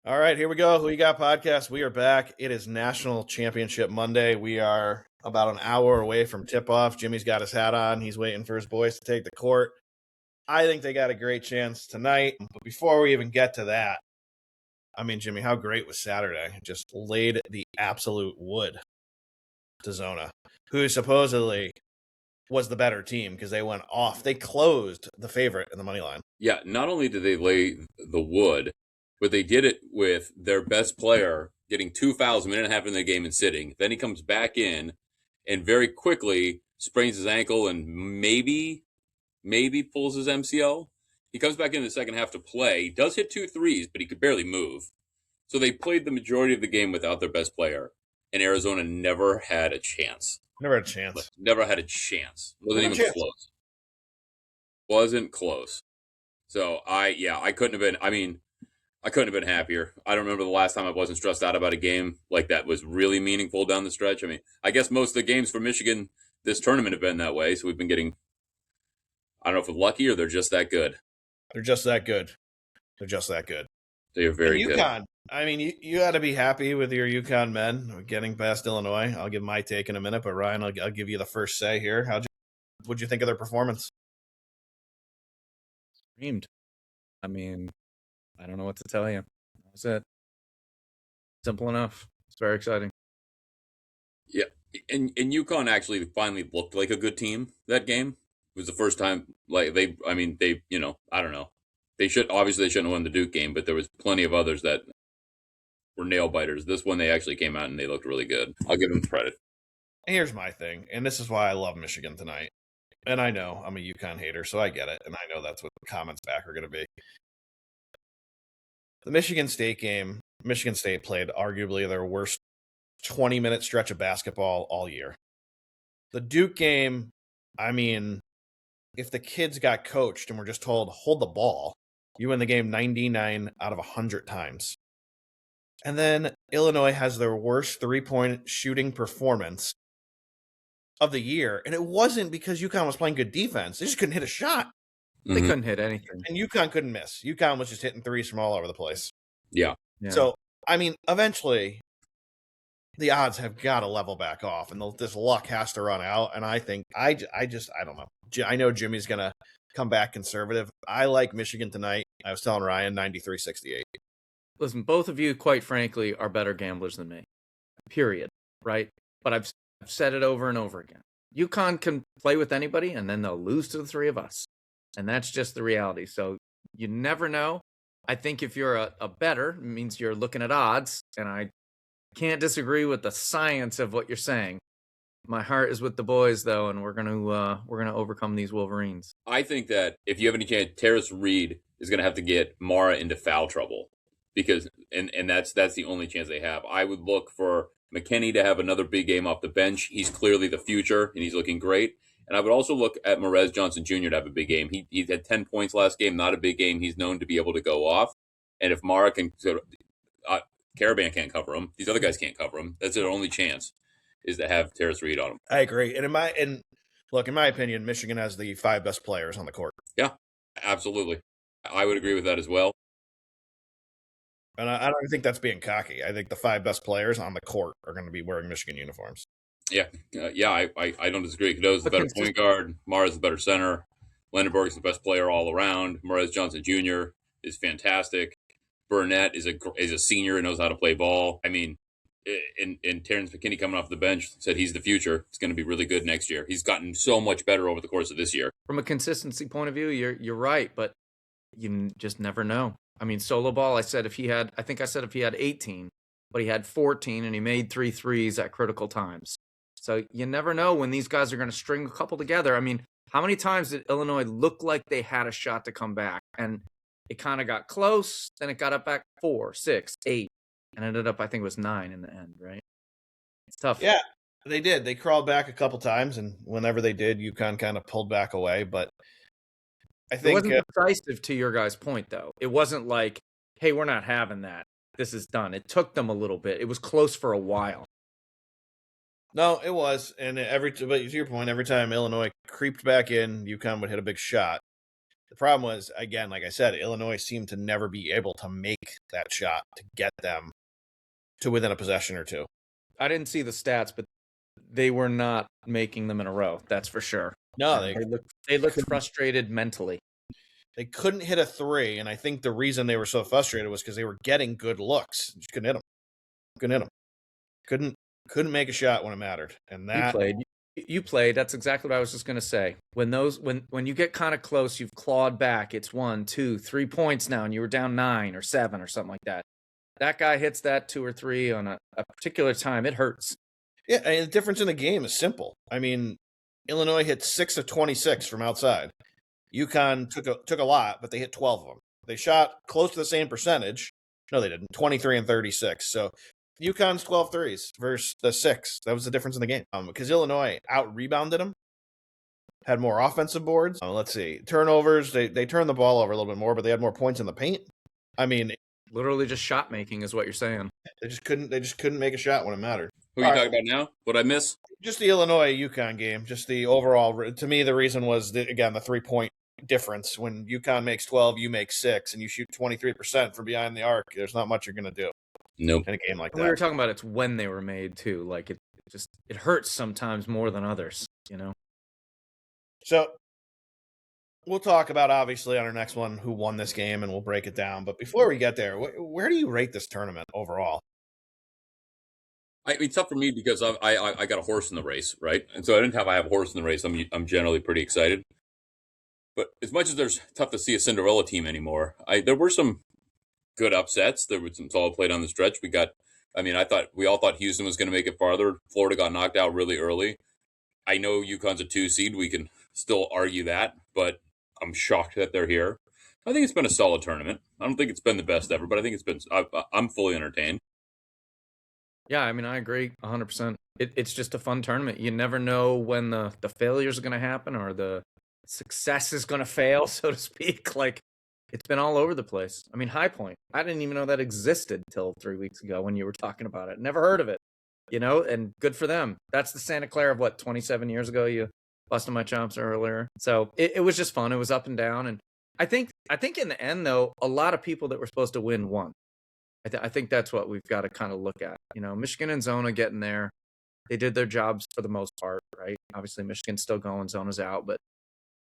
All right, here we go. Who You Got podcast. We are back. It is National Championship Monday. We are about an hour away from tip-off. Jimmy's got his hat on. He's waiting for his boys to take the court. I think they got a great chance tonight. But before we even get to that, I mean, Jimmy, how great was Saturday? Just laid the absolute wood to Zona, who supposedly was the better team because they went off. They closed the favorite in the money line. Yeah, not only did they lay the wood, but they did it with their best player getting 2 fouls a minute and a half in the game and sitting. Then he comes back in and very quickly sprains his ankle and maybe pulls his MCL. He comes back in the second half to play. He does hit 2 threes, but he could barely move. So they played the majority of the game without their best player, and Arizona never had a chance. Never had a chance. Never had a chance. Wasn't even close. Wasn't close. So I couldn't have been. I mean, I couldn't have been happier. I don't remember the last time I wasn't stressed out about a game like that was really meaningful down the stretch. I mean, I guess most of the games for Michigan this tournament have been that way. So we've been getting, I don't know if we're lucky or they're just that good. They're just that good. They're just that good. They are very good. UConn, I mean, you got to be happy with your UConn men getting past Illinois. I'll give my take in a minute, but Ryan, I'll give you the first say here. What'd you think of their performance? Screamed. I mean, I don't know what to tell you. That's it. Simple enough. It's very exciting. Yeah, and UConn actually finally looked like a good team that game. It was the first time, like, I don't know. They shouldn't have won the Duke game, but there was plenty of others that were nail biters. This one, they actually came out and they looked really good. I'll give them credit. Here's my thing, and this is why I love Michigan tonight. And I know I'm a UConn hater, so I get it, and I know that's what the comments back are going to be. The Michigan State game, Michigan State played arguably their worst 20-minute stretch of basketball all year. The Duke game, I mean, if the kids got coached and were just told, hold the ball, you win the game 99 out of 100 times. And then Illinois has their worst three-point shooting performance of the year. And it wasn't because UConn was playing good defense. They just couldn't hit a shot. They couldn't hit anything. And UConn couldn't miss. UConn was just hitting threes from all over the place. Yeah. So, I mean, eventually the odds have got to level back off and this luck has to run out. And I think, I don't know. I know Jimmy's going to come back conservative. I like Michigan tonight. I was telling Ryan 93-68. Listen, both of you, quite frankly, are better gamblers than me. Period. Right? But I've said it over and over again. UConn can play with anybody and then they'll lose to the three of us. And that's just the reality. So you never know. I think if you're a bettor, it means you're looking at odds. And I can't disagree with the science of what you're saying. My heart is with the boys, though, and we're gonna overcome these Wolverines. I think that if you have any chance, Terrace Reed is going to have to get Mara into foul trouble because, and that's the only chance they have. I would look for McKinney to have another big game off the bench. He's clearly the future, and he's looking great. And I would also look at Morez Johnson Jr. to have a big game. He had 10 points last game, not a big game. He's known to be able to go off. And if Mara can, Caravan can't cover him. These other guys can't cover him. That's their only chance is to have Terrace Reed on him. I agree. And in my opinion, Michigan has the 5 best players on the court. Yeah, absolutely. I would agree with that as well. And I don't think that's being cocky. I think the 5 best players on the court are going to be wearing Michigan uniforms. Yeah, I don't disagree. Cadeau's the better point guard. Mara's the better center. Lendenberg's the best player all around. Morez Johnson Jr. is fantastic. Burnett is a senior and knows how to play ball. I mean, and Terrence McKinney coming off the bench said he's the future. It's going to be really good next year. He's gotten so much better over the course of this year. From a consistency point of view, you're right, but you just never know. I mean, solo ball, I said if he had 18, but he had 14 and he made 3 threes at critical times. So you never know when these guys are going to string a couple together. I mean, how many times did Illinois look like they had a shot to come back? And it kind of got close, then it got up back 4, 6, 8, and ended up, I think it was 9 in the end, right? It's tough. Yeah, they did. They crawled back a couple times, and whenever they did, UConn kind of pulled back away. But I think it wasn't decisive to your guys' point, though. It wasn't like, hey, we're not having that. This is done. It took them a little bit. It was close for a while. No, it was. And but to your point, every time Illinois creeped back in, UConn would hit a big shot. The problem was, again, like I said, Illinois seemed to never be able to make that shot to get them to within a possession or two. I didn't see the stats, but they were not making them in a row. That's for sure. No, They looked frustrated mentally. They couldn't hit a three, and I think the reason they were so frustrated was because they were getting good looks. Just couldn't hit them. Couldn't make a shot when it mattered. And that you played. That's exactly what I was just going to say. When you get kind of close, you've clawed back. It's 1, 2, 3 points now, and you were down 9 or 7 or something like that. That guy hits that 2 or 3 on a particular time. It hurts. Yeah, and the difference in the game is simple. I mean, Illinois hit 6 of 26 from outside. Uconn took a lot, but they hit 12 of them. They shot close to the same percentage. No, they didn't. 23 and 36. So Uconn's 12 threes versus the 6. That was the difference in the game. Because Illinois out-rebounded them, had more offensive boards. Let's see. Turnovers, they turned the ball over a little bit more, but they had more points in the paint. I mean, literally just shot making is what you're saying. They just couldn't make a shot when it mattered. Who are you talking about now? What I miss? Just the Illinois-UConn game. Just the overall. To me, the reason was, the 3-point difference. When UConn makes 12, you make 6, and you shoot 23% from behind the arc. There's not much you're going to do. Nope. In a game like that. We were talking about it's when they were made, too. Like, it hurts sometimes more than others, So, we'll talk about, obviously, on our next one, who won this game, and we'll break it down. But before we get there, where do you rate this tournament overall? It's tough for me because I got a horse in the race, right? And so I have a horse in the race. I'm generally pretty excited. But as much as there's tough to see a Cinderella team anymore, there were some good upsets. There was some solid play down the stretch. We all thought Houston was going to make it farther. Florida got knocked out really early. I know UConn's a 2 seed. We can still argue that, but I'm shocked that they're here. I think it's been a solid tournament. I don't think it's been the best ever, but I think it's been. I'm fully entertained. Yeah, I mean, I agree 100%. It's just a fun tournament. You never know when the failures are going to happen or the success is going to fail, so to speak. Like, it's been all over the place. I mean, High Point, I didn't even know that existed till 3 weeks ago when you were talking about it. Never heard of it, and good for them. That's the Santa Clara of 27 years ago? You busted my chops earlier. So it was just fun. It was up and down. And I think in the end, though, a lot of people that were supposed to win won. I think that's what we've got to kind of look at. Michigan and Zona getting there. They did their jobs for the most part, right? Obviously, Michigan's still going, Zona's out, but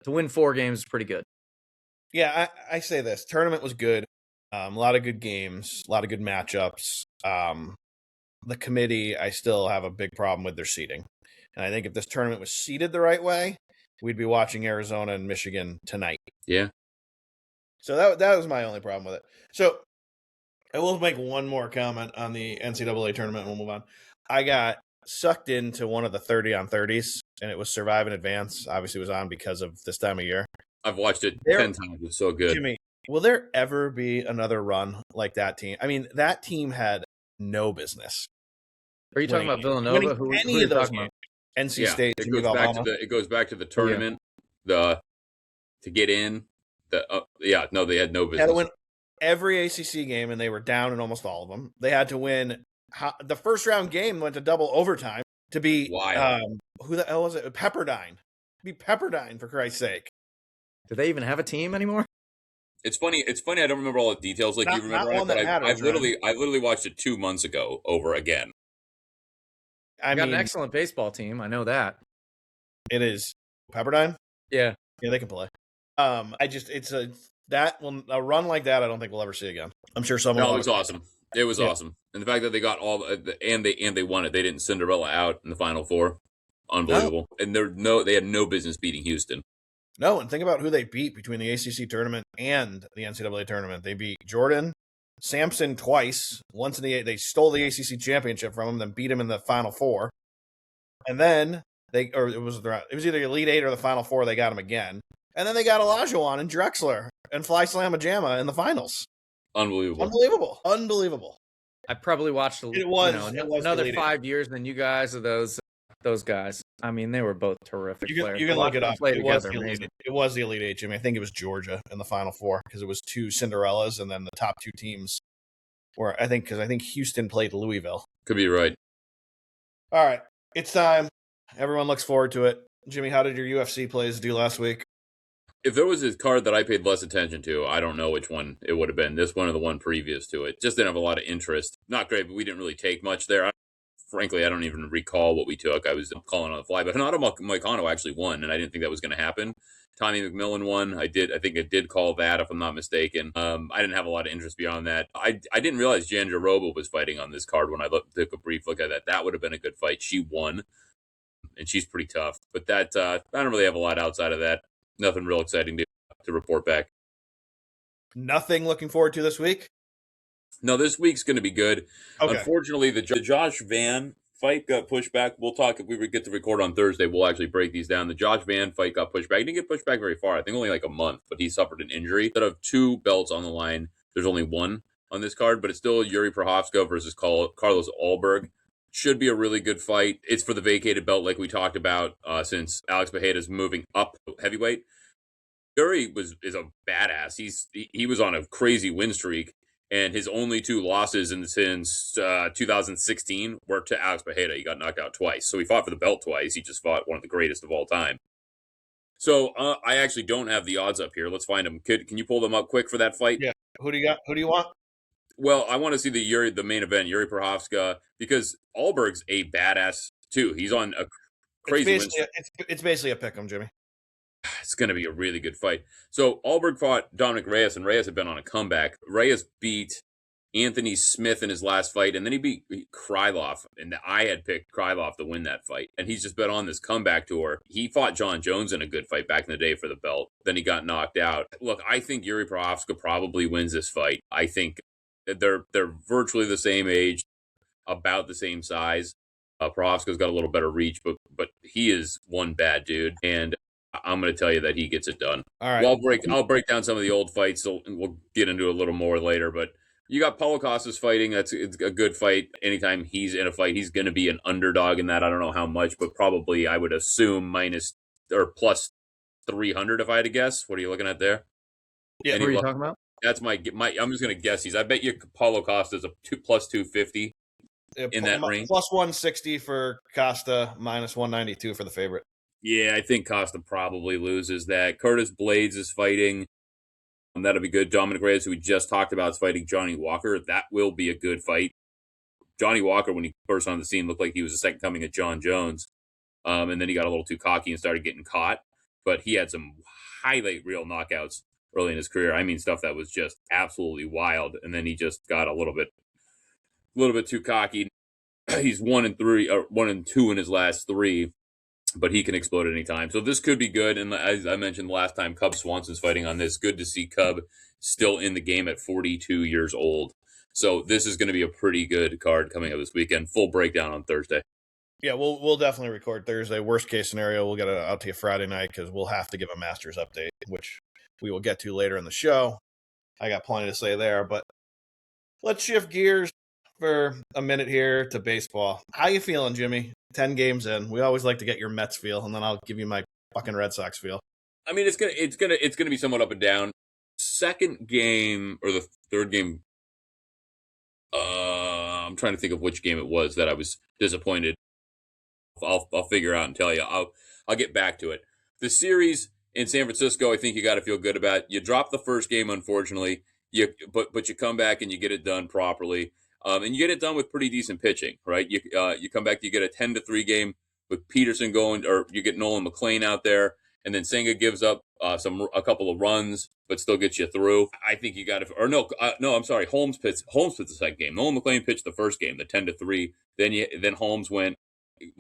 to win 4 games is pretty good. Yeah, I say this. Tournament was good. A lot of good games, a lot of good matchups. The committee, I still have a big problem with their seeding. And I think if this tournament was seeded the right way, we'd be watching Arizona and Michigan tonight. Yeah. So that was my only problem with it. So I will make one more comment on the NCAA tournament and we'll move on. I got sucked into one of the 30-on-30s, and it was Survive and Advance. Obviously, it was on because of this time of year. I've watched it 10 times. It's so good. Jimmy, will there ever be another run like that team? I mean, that team had no business. Are you talking about Villanova? Who any of those games? NC State. It goes back to the tournament. To get in. They had no business. Had to win every ACC game, and they were down in almost all of them. They had to win. The first round game went to double overtime to be who the hell was it? Pepperdine. Be Pepperdine, for Christ's sake. Do they even have a team anymore? It's funny. I don't remember all the details like you remember it, but I literally watched it 2 months ago over again. I got an excellent baseball team. I know that. It is Pepperdine. Yeah, they can play. A run like that. I don't think we'll ever see again. I'm sure someone. No, it was awesome. It was awesome, and the fact that they got all and they won it. They didn't Cinderella out in the Final Four. Unbelievable. No. And they had no business beating Houston. No, and think about who they beat between the ACC tournament and the NCAA tournament. They beat Jordan, Sampson twice. Once they stole the ACC championship from him, then beat him in the Final Four. And then it was either Elite Eight or the Final Four. They got him again, and then they got Olajuwon and Drexler and Fly Slamma Jamma in the finals. Unbelievable. I probably watched another 5 years than you guys of those guys. I mean, they were both terrific players. You can look it up. It was the Elite Eight, Jimmy. I think it was Georgia in the Final Four because it was 2 Cinderellas and then the top 2 teams were, I think Houston played Louisville. Could be right. All right. It's time. Everyone looks forward to it. Jimmy, how did your UFC plays do last week? If there was a card that I paid less attention to, I don't know which one it would have been. This one or the one previous to it. Just didn't have a lot of interest. Not great, but we didn't really take much there. Frankly, I don't even recall what we took. I was calling on the fly. But Hanato Moicano actually won, and I didn't think that was going to happen. Tommy McMillan won. I think I did call that, if I'm not mistaken. I didn't have a lot of interest beyond that. I didn't realize Jan Jaroba was fighting on this card when I took a brief look at that. That would have been a good fight. She won, and she's pretty tough. But that I don't really have a lot outside of that. Nothing real exciting to report back. Nothing looking forward to this week? No, this week's going to be good. Okay. Unfortunately, the Josh Van fight got pushed back. We'll talk if we get to record on Thursday. We'll actually break these down. The Josh Van fight got pushed back. He didn't get pushed back very far. I think only like a month, but he suffered an injury. Instead of 2 belts on the line, there's only 1 on this card, but it's still Yuri Prochazka versus Carlos Ulberg. Should be a really good fight. It's for the vacated belt, like we talked about, since Alex Bejeda is moving up heavyweight. Yuri is a badass. He was on a crazy win streak, and his only 2 losses since 2016 were to Alex Bejeda. He got knocked out twice. So he fought for the belt twice. He just fought one of the greatest of all time. So I actually don't have the odds up here. Let's find them. Can you pull them up quick for that fight? Yeah. Who do you got? Who do you want? Well, I want to see the main event, Yuri Prochazka, because Ulberg's a badass too. He's on a crazy win streak. It's basically a pick 'em, Jimmy. It's going to be a really good fight. So Ulberg fought Dominic Reyes, and Reyes had been on a comeback. Reyes beat Anthony Smith in his last fight, and then he beat Krylov, and I had picked Krylov to win that fight. And he's just been on this comeback tour. He fought John Jones in a good fight back in the day for the belt. Then he got knocked out. Look, I think Yuri Prochazka probably wins this fight. I think they're virtually the same age, about the same size. Prochazka's got a little better reach, but he is one bad dude, and I'm going to tell you that he gets it done. All right. Well, I'll break down some of the old fights, so we'll get into a little more later. But you got Paulo Costas fighting. It's a good fight. Anytime he's in a fight, he's going to be an underdog in that. I don't know how much, but probably I would assume minus or plus 300 if I had to guess. What are you looking at there? Yeah, what are you talking about? That's my. I'm just going to guess these. I bet you Paulo Costa's a plus 250 in that range. Plus 160 for Costa, minus 192 for the favorite. Yeah, I think Costa probably loses that. Curtis Blades is fighting. That'll be good. Dominic Reyes, who we just talked about, is fighting Johnny Walker. That will be a good fight. Johnny Walker, when he first on the scene, looked like he was the second coming of John Jones. And then he got a little too cocky and started getting caught. But he had some highlight reel knockouts early in his career. I mean, stuff that was just absolutely wild. And then he just got a little bit too cocky. He's 1-3, or 1-2 in his last 3. But he can explode at any time. So this could be good. And as I mentioned last time, Cub Swanson's fighting on this. Good to see Cub still in the game at 42 years old. So this is going to be a pretty good card coming up this weekend. Full breakdown on Thursday. Yeah, we'll definitely record Thursday. Worst case scenario, we'll get it out to you Friday night because we'll have to give a Masters update, which we will get to later in the show. I got plenty to say there, but let's shift gears for a minute here to baseball. How you feeling, Jimmy? 10 games in. We always like to get your Mets feel, and then I'll give you my fucking Red Sox feel. I mean, it's gonna be somewhat up and down. Second game or the third game. I'm trying to think of which game it was that I was disappointed. I'll figure out and tell you. I'll get back to it. The series in San Francisco, I think you got to feel good about. You dropped the first game, unfortunately. But you come back and you get it done properly. And you get it done with pretty decent pitching, right? You come back, you get a 10-3 game with Peterson going, or you get Nolan McLean out there, and then Senga gives up a couple of runs, but still gets you through. I think you got to, or no, I'm sorry, Holmes pitched the second game. Nolan McLean pitched the first game, the 10-3. Then Holmes went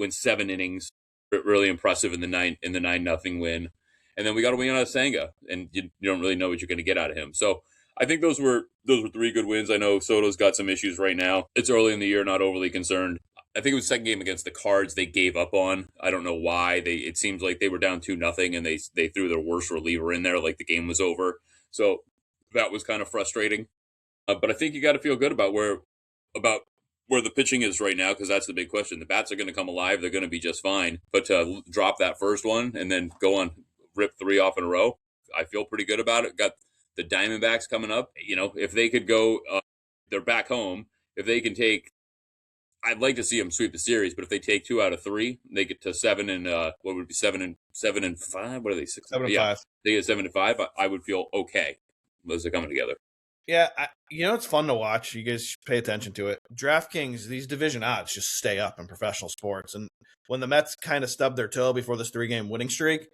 7 innings, really impressive in the 9-0 win, and then we got a win out of Senga, and you don't really know what you're going to get out of him. So I think those were 3 good wins. I know Soto's got some issues right now. It's early in the year, not overly concerned. I think it was the second game against the Cards they gave up on. I don't know why. It seems like they were down 2-0 and they threw their worst reliever in there like the game was over. So that was kind of frustrating. But I think you got to feel good about where the pitching is right now, because that's the big question. The bats are going to come alive. They're going to be just fine. But to drop that first one and then go on, rip 3 off in a row, I feel pretty good about it. Got the Diamondbacks coming up. If they could go, they're back home. If they can take, I'd like to see them sweep the series, but if they take 2 out of 3, they get to 7 and what would be 7-5? What are they? 6? 7-5. They get 7-5. I would feel okay. Those are coming together. Yeah, it's fun to watch. You guys pay attention to it. DraftKings, these division odds just stay up in professional sports. And when the Mets kind of stubbed their toe before this 3-game winning streak,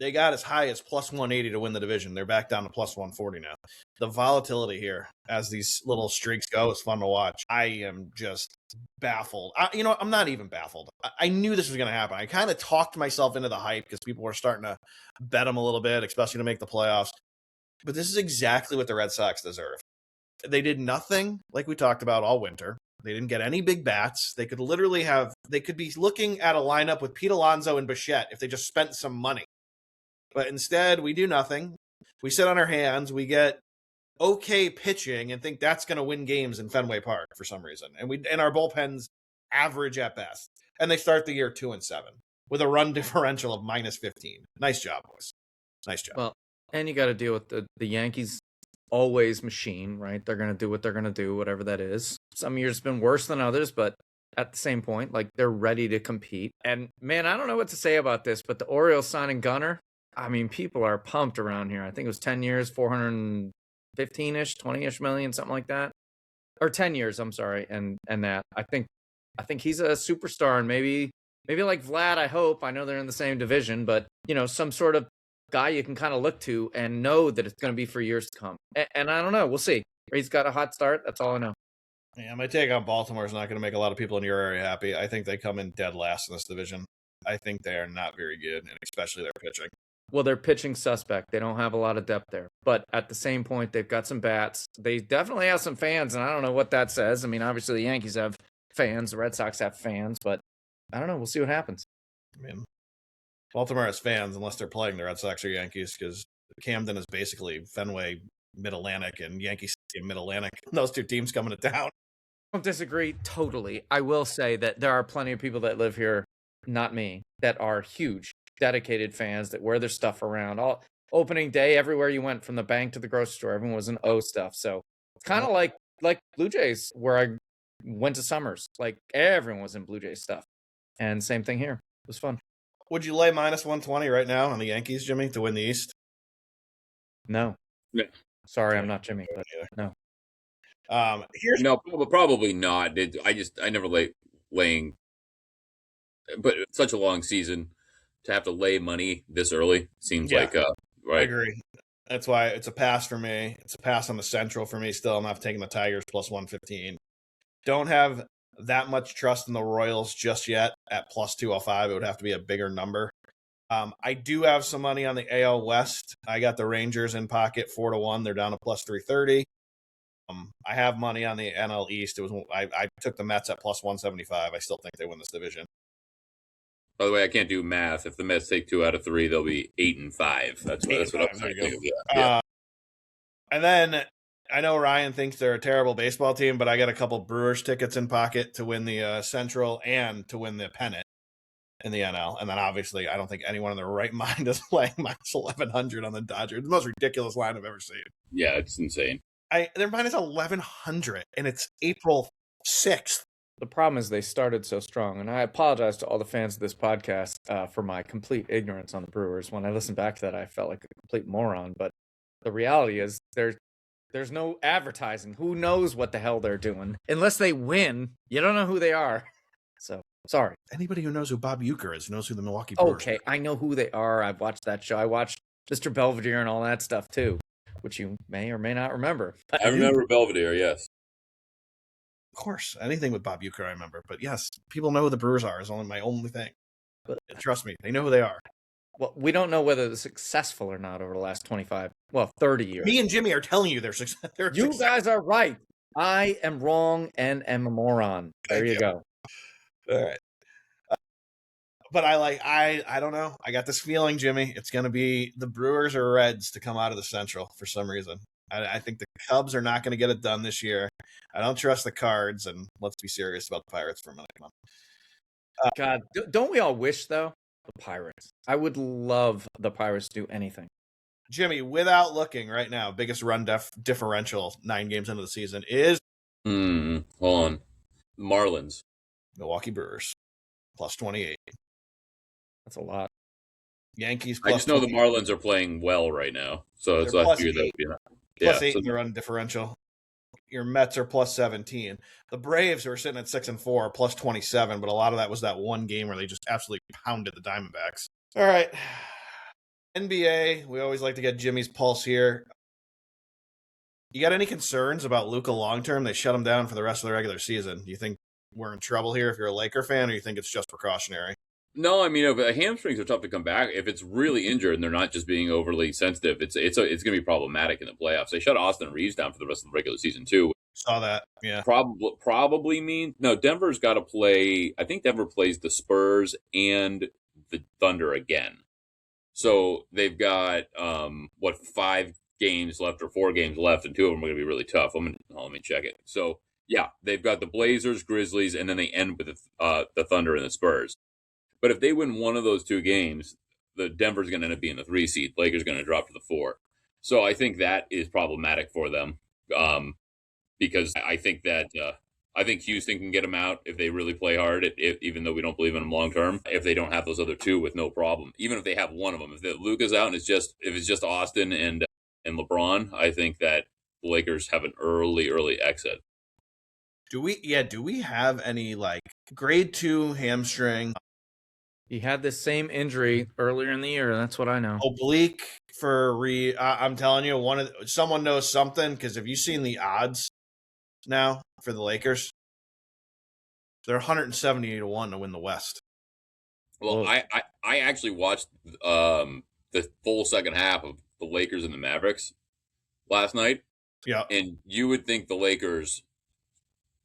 they got as high as plus 180 to win the division. They're back down to plus 140 now. The volatility here as these little streaks go is fun to watch. I am just baffled. I'm not even baffled. I knew this was going to happen. I kind of talked myself into the hype because people were starting to bet them a little bit, especially to make the playoffs. But this is exactly what the Red Sox deserve. They did nothing like we talked about all winter. They didn't get any big bats. They could be looking at a lineup with Pete Alonso and Bichette if they just spent some money. But instead, we do nothing. We sit on our hands. We get okay pitching and think that's going to win games in Fenway Park for some reason. And our bullpen's average at best. And they start the year 2-7 with a run differential of minus 15. Nice job, boys. Nice job. Well, and you got to deal with the Yankees always machine, right? They're going to do what they're going to do, whatever that is. Some years it's been worse than others, but at the same point, like, they're ready to compete. And man, I don't know what to say about this, but the Orioles signing Gunnar, I mean, people are pumped around here. I think it was 10 years, 415-ish, 20-ish million, something like that. Or 10 years, I'm sorry. And that I think he's a superstar, and maybe like Vlad, I hope. I know they're in the same division, but some sort of guy you can kind of look to and know that it's going to be for years to come. And I don't know. We'll see. He's got a hot start. That's all I know. Yeah, my take on Baltimore is not going to make a lot of people in your area happy. I think they come in dead last in this division. I think they are not very good, and especially their pitching. Well, they're pitching suspect. They don't have a lot of depth there. But at the same point, they've got some bats. They definitely have some fans, and I don't know what that says. I mean, obviously the Yankees have fans. The Red Sox have fans. But I don't know. We'll see what happens. I mean, Baltimore has fans unless they're playing the Red Sox or Yankees, because Camden is basically Fenway Mid-Atlantic and Yankee Stadium Mid-Atlantic. Those two teams coming to town. I don't disagree totally. I will say that there are plenty of people that live here, not me, that are huge, dedicated fans that wear their stuff around. All opening day, everywhere you went, from the bank to the grocery store, everyone was in O stuff. So it's kind of like Blue Jays, where I went to Summers. Like, everyone was in Blue Jays stuff. And same thing here. It was fun. Would you lay minus 120 right now on the Yankees, Jimmy, to win the East? No. Yeah. Sorry, I'm not Jimmy, but no. Probably not. I never laying, but such a long season to have to lay money this early seems like right. I agree. That's why it's a pass for me. It's a pass on the Central for me. Still, I'm not taking the Tigers plus 115. Don't have that much trust in the Royals just yet at plus 205. It would have to be a bigger number. I do have some money on the AL West. I got the Rangers in pocket 4-1. They're down to plus 330. I have money on the NL East. I took the Mets at plus 175. I still think they win this division. By the way, I can't do math. If the Mets take 2 out of 3, they'll be 8-5. That's what I'm thinking. Yeah. And then I know Ryan thinks they're a terrible baseball team, but I got a couple Brewers tickets in pocket to win the Central and to win the pennant in the NL. And then obviously, I don't think anyone in their right mind is playing minus 1,100 on the Dodgers. The most ridiculous line I've ever seen. Yeah, it's insane. They're minus 1,100, and it's April 6th. The problem is they started so strong, and I apologize to all the fans of this podcast for my complete ignorance on the Brewers. When I listened back to that, I felt like a complete moron. But the reality is there's no advertising. Who knows what the hell they're doing? Unless they win, you don't know who they are. So, sorry. Anybody who knows who Bob Uecker is knows who the Milwaukee Brewers are. Okay, I know who they are. I've watched that show. I watched Mr. Belvedere and all that stuff, too, which you may or may not remember. I remember Belvedere, yes. Of course, anything with Bob Uecker I remember. But yes, people know who the Brewers are is my only thing. But trust me, they know who they are. Well, we don't know whether they're successful or not over the last 30 years. Me and Jimmy are telling you they're successful. You guys are right. I am wrong and am a moron. There you go. All right. But I don't know. I got this feeling, Jimmy, it's going to be the Brewers or Reds to come out of the Central for some reason. I think the Cubs are not going to get it done this year. I don't trust the Cards, and let's be serious about the Pirates for a minute. Come on. God, don't we all wish, though? The Pirates. I would love the Pirates to do anything. Jimmy, without looking right now, biggest run differential 9 games into the season is... Hold on. Marlins. Milwaukee Brewers, plus 28. That's a lot. Yankees, I plus just know the 20. Marlins are playing well right now, so They're I plus figured that 8. would be enough. Plus Yeah, 8 so in their run differential. Your Mets are plus 17. The Braves who are sitting at 6-4 are plus 27, but a lot of that was that one game where they just absolutely pounded the Diamondbacks. All right. NBA, we always like to get Jimmy's pulse here. You got any concerns about Luka long term? They shut him down for the rest of the regular season. Do you think we're in trouble here if you're a Laker fan, or you think it's just precautionary? no, I mean, if hamstrings are tough to come back. If it's really injured and they're not just being overly sensitive, it's going to be problematic in the playoffs. They shut Austin Reeves down for the rest of the regular season too. Saw that, yeah. Probably means no. Denver's got to play. I think Denver plays the Spurs and the Thunder again. So they've got 5 games left or 4 games left, and 2 of them are going to be really tough. Let me check it. So yeah, they've got the Blazers, Grizzlies, and then they end with the Thunder and the Spurs. But if they win one of those 2 games, the Denver's going to end up being the 3 seed. Lakers going to drop to the 4. So I think that is problematic for them, because I think that I think Houston can get them out if they really play hard. Even though we don't believe in them long term, if they don't have those other 2 with no problem, even if they have one of them, if Luka's out and if it's just Austin and LeBron, I think that the Lakers have an early exit. Do we have any like grade 2 hamstring? He had this same injury earlier in the year. That's what I know. Oblique for I'm telling you, someone knows something, because have you seen the odds now for the Lakers? They're 170 to 1 to win the West. Well, I actually watched the full second half of the Lakers and the Mavericks last night. Yeah, and you would think the Lakers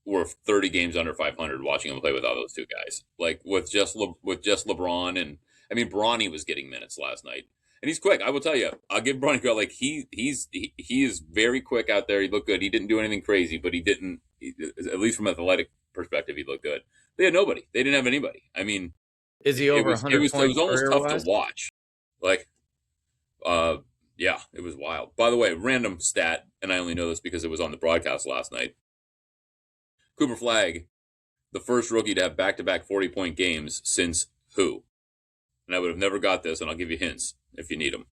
were 30 games under 500 watching them play without those 2 guys. Like with just LeBron, and I mean Bronny was getting minutes last night, and he's quick. I will tell you, I'll give Bronny credit. Like he is very quick out there. He looked good. He didn't do anything crazy, but at least from an athletic perspective, he looked good. They had nobody. They didn't have anybody. I mean, is he over 100 it was almost tough career-wise? to watch. Like, yeah, it was wild. By the way, random stat, and I only know this because it was on the broadcast last night. Cooper Flagg, the first rookie to have back-to-back 40-point games since who? And I would have never got this, and I'll give you hints if you need them.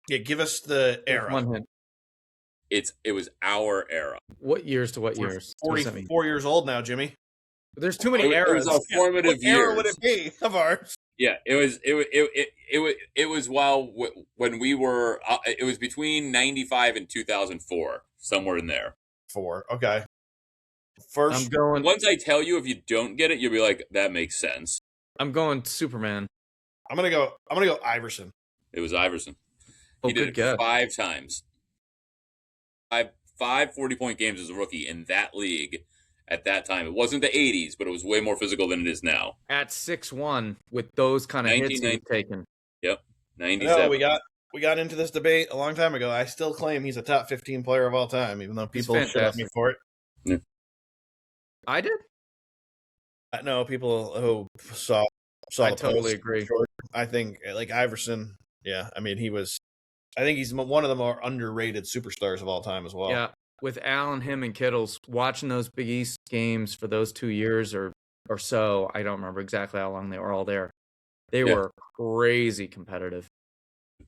Yeah, give us the era. One hint. It was our era. What years to what years? 44 years old now, Jimmy. There's too many eras. It was our formative What years. era would it be of ours? Yeah, it was when we were. It was between 95 and 2004, somewhere in there. 4. Okay. First, I'm going. Once I tell you, if you don't get it, you'll be like, "That makes sense." I'm going Superman. I'm gonna go Iverson. It was Iverson. Oh, He did good it guess. 5 times. Five 40-point games as a rookie in that league at that time. It wasn't the 80s, but it was way more physical than it is now. At 6'1", with those kind of hits he's 1990. taken. Yep, 97. No, we got into this debate a long time ago. I still claim he's a top 15 player of all time, even though people shit at me fantastic. for it. Yeah. I did. No, people who saw I the totally post. agree. I think like Iverson. Yeah, I mean I think he's one of the more underrated superstars of all time as well. Yeah, with Allen, him, and Kittles, watching those Big East games for those 2 years or so, I don't remember exactly how long they were all there. They were crazy competitive.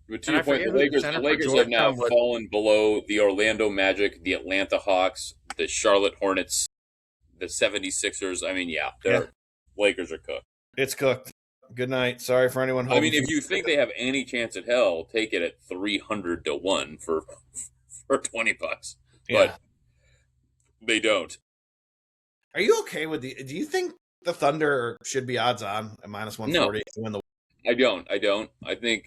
But to your point, the Lakers have now fallen below the Orlando Magic, the Atlanta Hawks, the Charlotte Hornets, the 76ers. I mean, Lakers are cooked. It's cooked. Good night. Sorry for anyone. I mean, if you think they have any chance at hell, take it at 300 to 1 for $20. But they don't. Are you okay with do you think the Thunder should be odds on at minus 140 to win the? I don't. I think.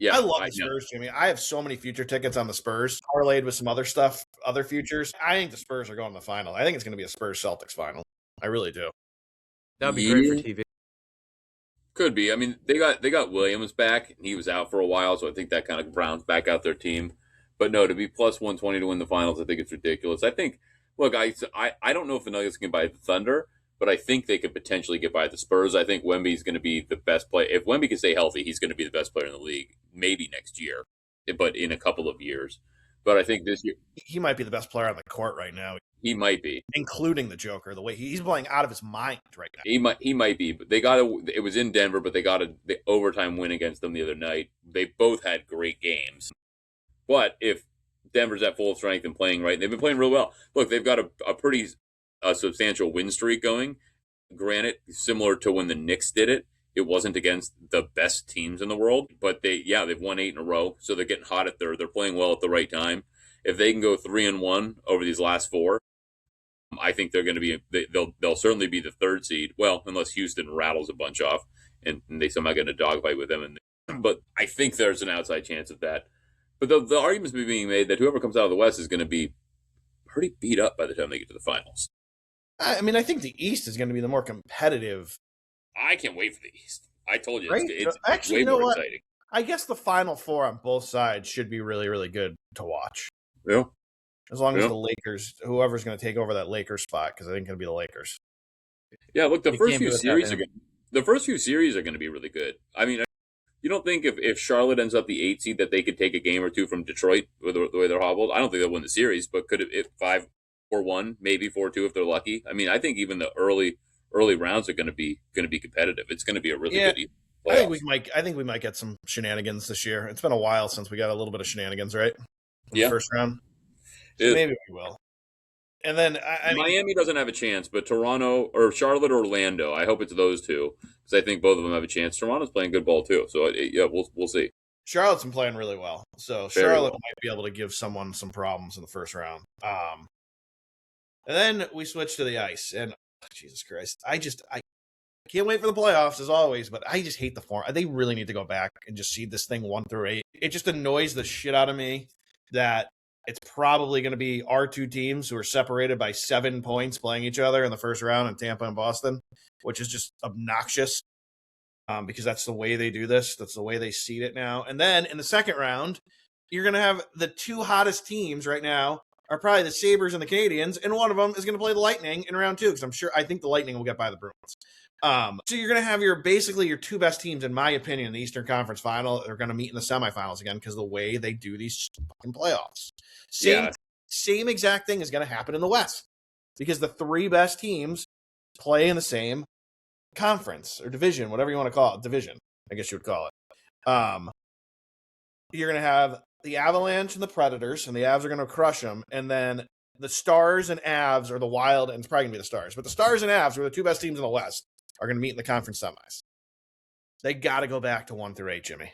Yeah, I love the Spurs, Jimmy. I have so many future tickets on the Spurs, parlayed with some other stuff, other futures. I think the Spurs are going to the final. I think it's going to be a Spurs-Celtics final. I really do. That'd be great for TV. Could be. I mean, they got Williams back. He was out for a while, so I think that kind of rounds back out their team. But no, to be plus 120 to win the finals, I think it's ridiculous. I think, look, I don't know if the Nuggets can buy the Thunder, but I think they could potentially get by the Spurs. I think Wemby's going to be the best player. If Wemby can stay healthy, he's going to be the best player in the league, maybe next year, but in a couple of years. But I think this year he might be the best player on the court right now. He might be. including the Joker. The way he's playing out of his mind right now. He might be, but they got it was in Denver, but they got the overtime win against them the other night. They both had great games. But if Denver's at full strength and playing right, they've been playing real well. Look, they've got a pretty substantial win streak going. Granted, similar to when the Knicks did it, it wasn't against the best teams in the world, but they've won 8 in a row, so they're getting hot at they're playing well at the right time. If they can go 3-1 over these last 4, I think they're going to be they'll certainly be the 3rd seed. Well, unless Houston rattles a bunch off and they somehow get in a dogfight with them. But I think there's an outside chance of that. But the argument's being made that whoever comes out of the West is going to be pretty beat up by the time they get to the finals. I mean, I think the East is going to be the more competitive. I can't wait for the East. I told you, Right? it's Actually, way you know more what? exciting. I guess the Final Four on both sides should be really, really good to watch. Yeah. As long as Yeah. the Lakers, whoever's going to take over that Lakers spot, because I think it's going to be the Lakers. Yeah, look, the You first can't few be without series him. are going to be really good. I mean, you don't think if Charlotte ends up the 8 seed that they could take a game or two from Detroit with the way they're hobbled? I don't think they'll win the series, but could it if 5-1, maybe 4-2 if they're lucky? I mean, I think even the early rounds are going to be competitive. It's going to be a really good I think playoff. I think we might get some shenanigans this year. It's been a while since we got a little bit of shenanigans, right? In the first round. So maybe we will. And then I mean, Miami doesn't have a chance, but Toronto or Charlotte or Orlando, I hope it's those two because I think both of them have a chance. Toronto's playing good ball too, so we'll see. Charlotte's been playing really well, so Very Charlotte well. might be able to give someone some problems in the first round. And then we switch to the ice, and Jesus Christ, I can't wait for the playoffs as always, but I just hate the form. They really need to go back and just seed this thing 1-8. It just annoys the shit out of me that it's probably going to be our two teams who are separated by 7 points playing each other in the first round in Tampa and Boston, which is just obnoxious because that's the way they do this. That's the way they seed it now. And then in the second round, you're going to have the 2 hottest teams right now are probably the Sabres and the Canadiens, and one of them is going to play the Lightning in round 2 because I think the Lightning will get by the Bruins. So you're going to have your 2 best teams, in my opinion, in the Eastern Conference Final. They're going to meet in the semifinals again because the way they do these fucking playoffs. Same exact thing is going to happen in the West because the 3 best teams play in the same conference or division, whatever you want to call it. Division, I guess you would call it. You're going to have the Avalanche and the Predators, and the Avs are going to crush them. And then the Stars and Avs are the Wild, and it's probably going to be the Stars. But the Stars and Avs, who are the 2 best teams in the West, are going to meet in the conference semis. They got to go back to 1-8, Jimmy.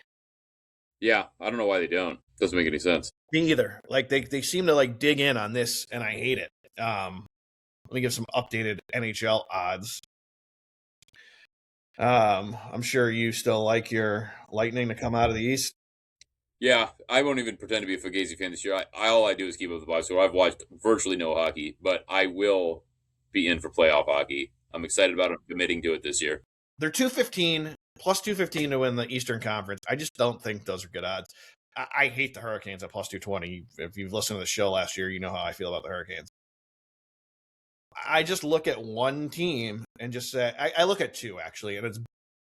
Yeah, I don't know why they don't. Doesn't make any sense. Me either. Like they seem to like dig in on this, and I hate it. Let me give some updated NHL odds. I'm sure you still like your Lightning to come out of the East. Yeah, I won't even pretend to be a Fugazi fan this year. All I do is keep up with the box score. I've watched virtually no hockey, but I will be in for playoff hockey. I'm excited about it, committing to it this year. They're 215 plus 215 to win the Eastern Conference. I just don't think those are good odds. I hate the Hurricanes at plus 220. If you've listened to the show last year, you know how I feel about the Hurricanes. I just look at one team and just say, I look at 2 actually, and it's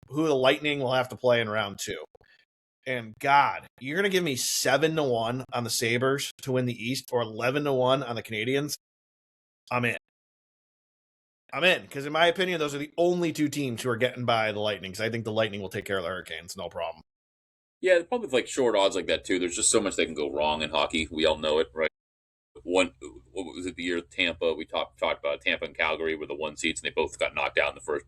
who the Lightning will have to play in round 2. And God, you're going to give me 7-1 on the Sabres to win the East or 11-1 on the Canadiens? I'm in. Because in my opinion, those are the only 2 teams who are getting by the Lightning. Because I think the Lightning will take care of the Hurricanes, no problem. Yeah, probably like short odds like that too. There's just so much that can go wrong in hockey. We all know it, right? What was it, the year Tampa? We talked about Tampa and Calgary were the 1 seeds, and they both got knocked out in the first.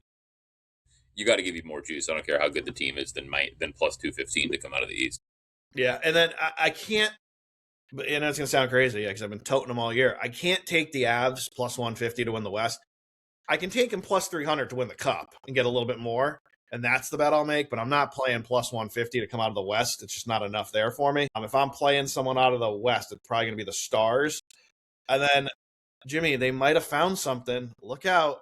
You got to give you more juice. I don't care how good the team is than plus 215 to come out of the East. Yeah, and then I can't, and that's going to sound crazy because I've been toting them all year. I can't take the Avs plus 150 to win the West. I can take them plus 300 to win the Cup and get a little bit more, and that's the bet I'll make, but I'm not playing plus 150 to come out of the West. It's just not enough there for me. If I'm playing someone out of the West, it's probably going to be the Stars. And then, Jimmy, they might have found something. Look out.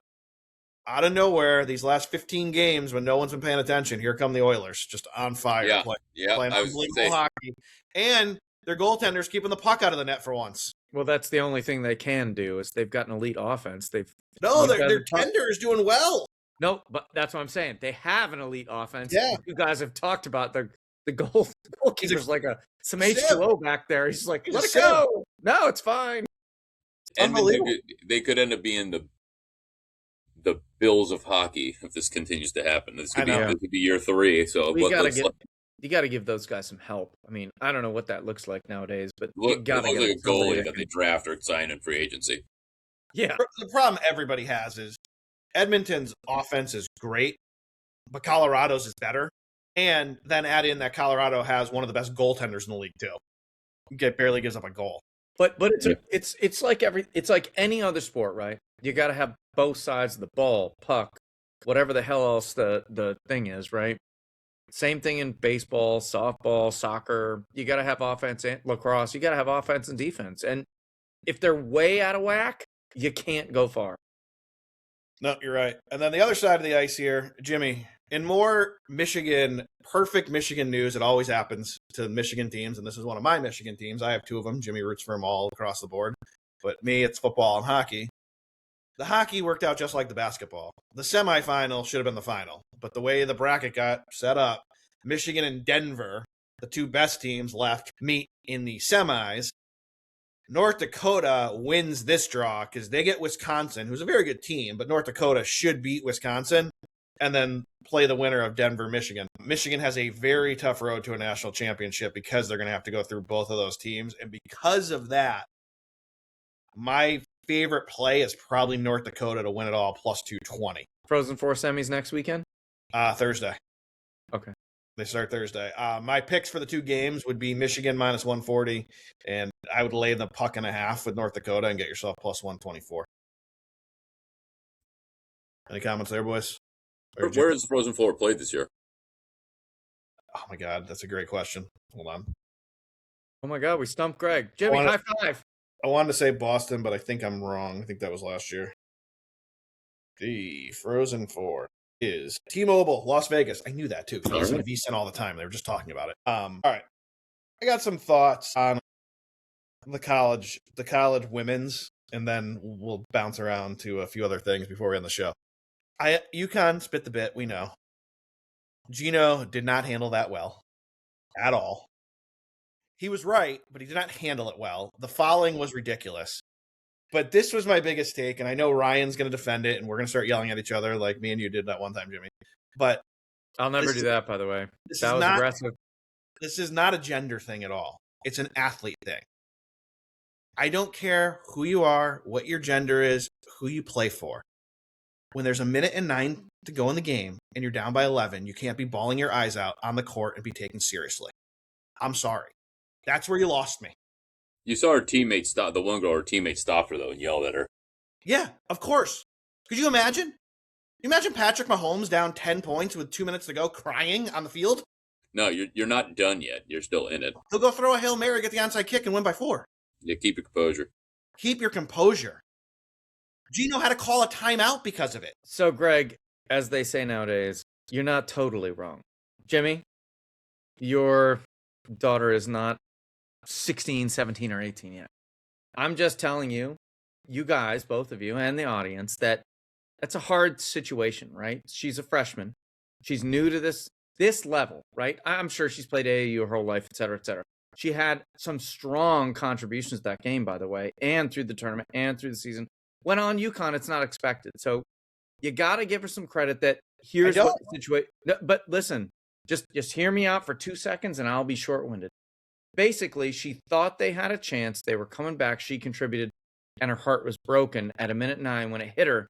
Out of nowhere, these last 15 games when no one's been paying attention, here come the Oilers, just on fire, playing unbelievable hockey. And their goaltender's keeping the puck out of the net for once. Well, that's the only thing they can do is they've got an elite offense. Their tender is doing well. No, but that's what I'm saying. They have an elite offense. Yeah. You guys have talked about the goalkeeper's like some H2O back there. He's like, let it go. No, it's fine. Edmonton Unbelievable. they could end up being the Bills of hockey if this continues to happen. This I could be know. Yeah. this could be year 3. So We gotta let's get you gotta give those guys some help. I mean, I don't know what that looks like nowadays, but you look. It gotta looks get like them a somebody goalie that that they can. draft or sign in free agency. Yeah. The problem everybody has is Edmonton's offense is great, but Colorado's is better. And then add in that Colorado has one of the best goaltenders in the league too. Barely gives up a goal. But Yeah. it's like any other sport, right? You got to have both sides of the ball, puck, whatever the hell else the thing is, right? Same thing in baseball, softball, soccer. You got to have offense and lacrosse. You got to have offense and defense. And if they're way out of whack, you can't go far. No, you're right. And then the other side of the ice here, Jimmy, in more perfect Michigan news, it always happens to Michigan teams, and this is one of my Michigan teams. I have 2 of them. Jimmy roots for them all across the board. But me, it's football and hockey. The hockey worked out just like the basketball. The semifinal should have been the final. But the way the bracket got set up, Michigan and Denver, the 2 best teams left, meet in the semis. North Dakota wins this draw because they get Wisconsin, who's a very good team, but North Dakota should beat Wisconsin and then play the winner of Denver, Michigan. Michigan has a very tough road to a national championship because they're going to have to go through both of those teams. And because of that, my favorite play is probably North Dakota to win it all plus 220. Frozen Four semis next weekend? Thursday. Okay. They start Thursday. My picks for the 2 games would be Michigan minus 140, and I would lay the puck and a half with North Dakota and get yourself plus 124. Any comments there, boys? Where is the Frozen Four played this year? Oh my God, that's a great question. Hold on. Oh my God, we stumped Greg. Jimmy, high five. I wanted to say Boston, but I think I'm wrong. I think that was last year. The Frozen Four is T-Mobile, Las Vegas. I knew that too. I listen to VSiN all the time. They were just talking about it. All right. I got some thoughts on the college women's, and then we'll bounce around to a few other things before we end the show. Uconn spit the bit, we know. Gino did not handle that well at all. He was right, but he did not handle it well. The fouling was ridiculous. But this was my biggest take, and I know Ryan's going to defend it, and we're going to start yelling at each other like me and you did that one time, Jimmy. But I'll never do that, by the way. That was aggressive. This is not a gender thing at all. It's an athlete thing. I don't care who you are, what your gender is, who you play for. When there's 1:09 to go in the game, and you're down by 11, you can't be bawling your eyes out on the court and be taken seriously. I'm sorry. That's where you lost me. You saw her teammate stop the one girl. Her teammate stopped her though and yelled at her. Yeah, of course. Could you imagine? Can you imagine Patrick Mahomes down 10 points with 2 minutes to go, crying on the field? No, you're not done yet. You're still in it. He'll go throw a Hail Mary, get the onside kick, and win by 4. Yeah, keep your composure. Keep your composure. Gino had to call a timeout because of it. So, Greg, as they say nowadays, you're not totally wrong. Jimmy, your daughter is not 16, 17, or 18 yet. I'm just telling you, you guys, both of you, and the audience, that that's a hard situation, right? She's a freshman. She's new to this level, right? I'm sure she's played AAU her whole life, et cetera, et cetera. She had some strong contributions to that game, by the way, and through the tournament and through the season. When on Uconn, it's not expected. So you got to give her some credit that here's what the situation. No, but listen, just hear me out for 2 seconds and I'll be short-winded. Basically, she thought they had a chance. They were coming back. She contributed, and her heart was broken at 1:09 when it hit her.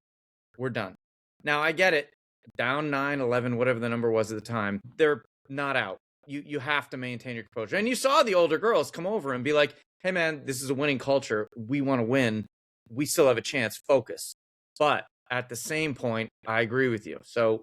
We're done. Now, I get it. Down 9, 11, whatever the number was at the time. They're not out. You have to maintain your composure. And you saw the older girls come over and be like, hey, man, this is a winning culture. We want to win. We still have a chance. Focus. But at the same point, I agree with you. So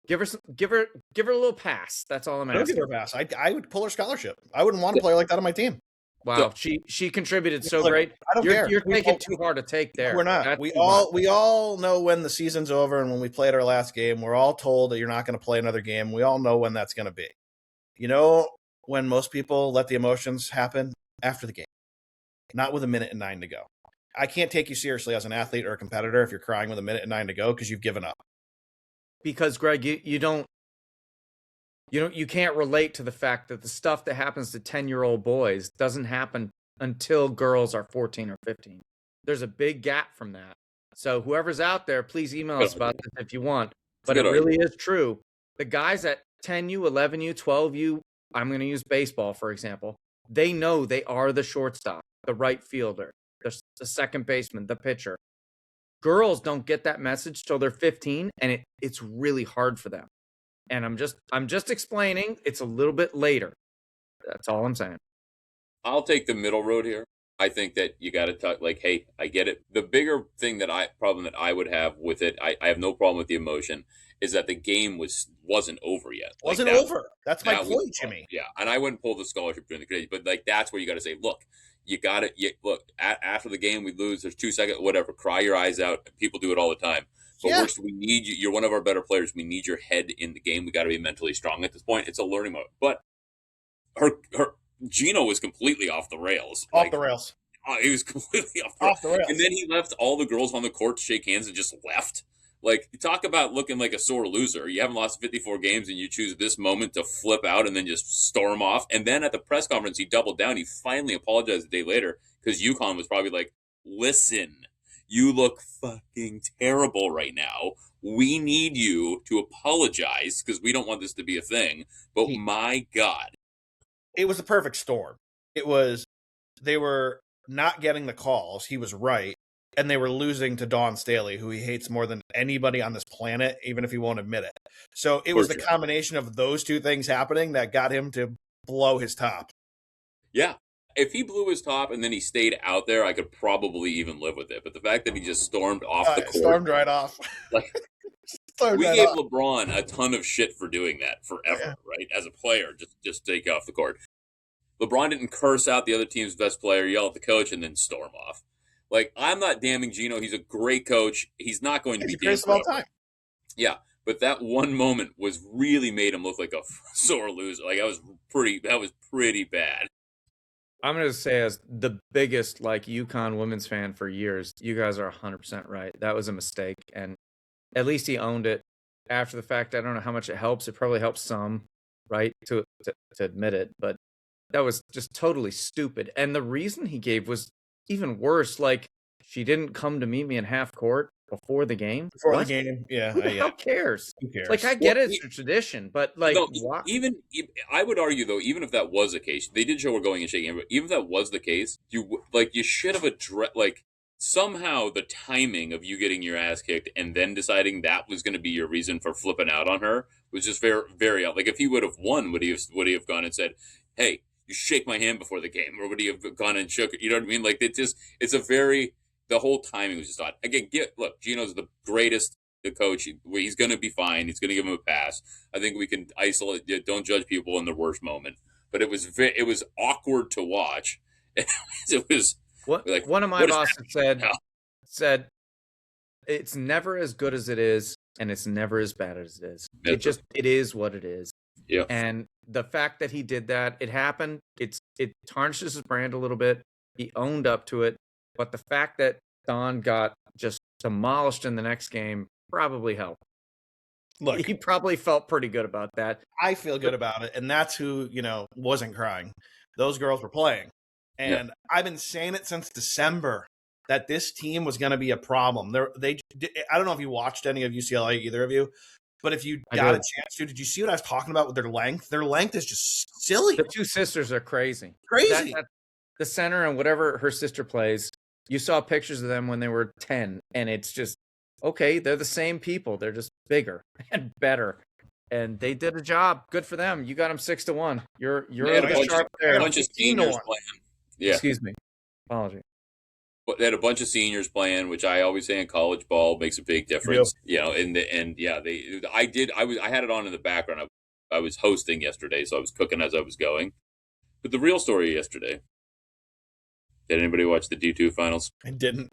give her a little pass. That's all I'm asking. Don't give her a pass. I would pull her scholarship. I wouldn't want a player like that on my team. Wow, she contributed so great. I don't care. You're taking too hard to take there. We're not. We all know when the season's over, and when we played our last game, we're all told that you're not going to play another game. We all know when that's going to be. You know when most people let the emotions happen? After the game, not with 1:09 to go. I can't take you seriously as an athlete or a competitor if you're crying with 1:09 to go because you've given up. Because Greg, you can't relate to the fact that the stuff that happens to 10-year-old boys doesn't happen until girls are 14 or 15. there's a big gap from that. So whoever's out there, please email us about this if you want. But it really is true. The guys at 10U, 11U, 12U, I'm going to use baseball, for example. They know they are the shortstop, the right fielder, the second baseman, the pitcher. Girls don't get that message till they're 15, and it's really hard for them. And I'm just explaining. It's a little bit later. That's all I'm saying. I'll take the middle road here. I think that you got to talk like, hey, I get it. The bigger thing problem that I would have with it, I have no problem with the emotion, is that the game wasn't over yet. Wasn't over. That's my point, Jimmy. Yeah, and I wouldn't pull the scholarship during the grade, but like that's where you got to say, look, you got to look after the game we lose. There's 2 seconds, whatever. Cry your eyes out. People do it all the time. But we need you. You're one of our better players. We need your head in the game. We got to be mentally strong at this point. It's a learning mode. But her Gino was completely off the rails. The rails. He was completely off the rails. And then he left all the girls on the court to shake hands and just left. Like, you talk about looking like a sore loser. You haven't lost 54 games and you choose this moment to flip out and then just storm off. And then at the press conference, he doubled down. He finally apologized a day later because Uconn was probably like, listen, you look fucking terrible right now. We need you to apologize because we don't want this to be a thing. But my God. It was the perfect storm. It was, they were not getting the calls. He was right. And they were losing to Dawn Staley, who he hates more than anybody on this planet, even if he won't admit it. So it was the combination of those two things happening that got him to blow his top. Yeah. If he blew his top and then he stayed out there, I could probably even live with it. But the fact that he just stormed off the court. Stormed right off. Like, we gave LeBron a ton of shit for doing that forever, right? As a player, just take off the court. LeBron didn't curse out the other team's best player, yell at the coach, and then storm off. Like, I'm not damning Gino. He's a great coach. He's not going to be greatest of all time. Yeah, but that one moment was really made him look like a sore loser. Like, that was pretty bad. I'm going to say, as the biggest Uconn women's fan for years, you guys are 100% right. That was a mistake, and at least he owned it. After the fact, I don't know how much it helps. It probably helps some, right, to admit it, but that was just totally stupid. And the reason he gave was even worse. Like, she didn't come to meet me in half court before the game. The game, yeah. Who the hell cares? Who cares? Like, I get it, it's a tradition, but why? Even I would argue though, even if that was the case, they did show we're going and shaking. But even if that was the case, you should have addressed somehow the timing of you getting your ass kicked and then deciding that was going to be your reason for flipping out on her was just very, very out. Like, if he would have won, would he have gone and said, "Hey, you shake my hand before the game," or would he have gone and shook it? You know what I mean? Like, the whole timing was just odd. Again, look, Gino's the greatest coach. He's going to be fine. He's going to give him a pass. I think we can isolate. Don't judge people in their worst moment. But it was awkward to watch. It was like, one of my bosses said it's never as good as it is, and it's never as bad as it is. It is what it is. Yeah. And the fact that he did that, it happened. It tarnishes his brand a little bit. He owned up to it. But the fact that Don got just demolished in the next game probably helped. Look, he probably felt pretty good about that. I feel good about it, and that's who, wasn't crying. Those girls were playing. And I've been saying it since December that this team was going to be a problem. I don't know if you watched any of UCLA, either of you, but if you got a chance to, did you see what I was talking about with their length? Their length is just silly. The two sisters are crazy. The center and whatever her sister plays, you saw pictures of them when they were 10, and it's just, okay, they're the same people. They're just bigger and better. And they did a job. Good for them. You got them 6-1. You're a sharp there. A bunch of seniors playing. Yeah. Excuse me. Apology. But they had a bunch of seniors playing, which I always say in college ball makes a big difference. Yep. I had it on in the background. I was hosting yesterday, so I was cooking as I was going. But the real story yesterday. Did anybody watch the D2 finals? I didn't.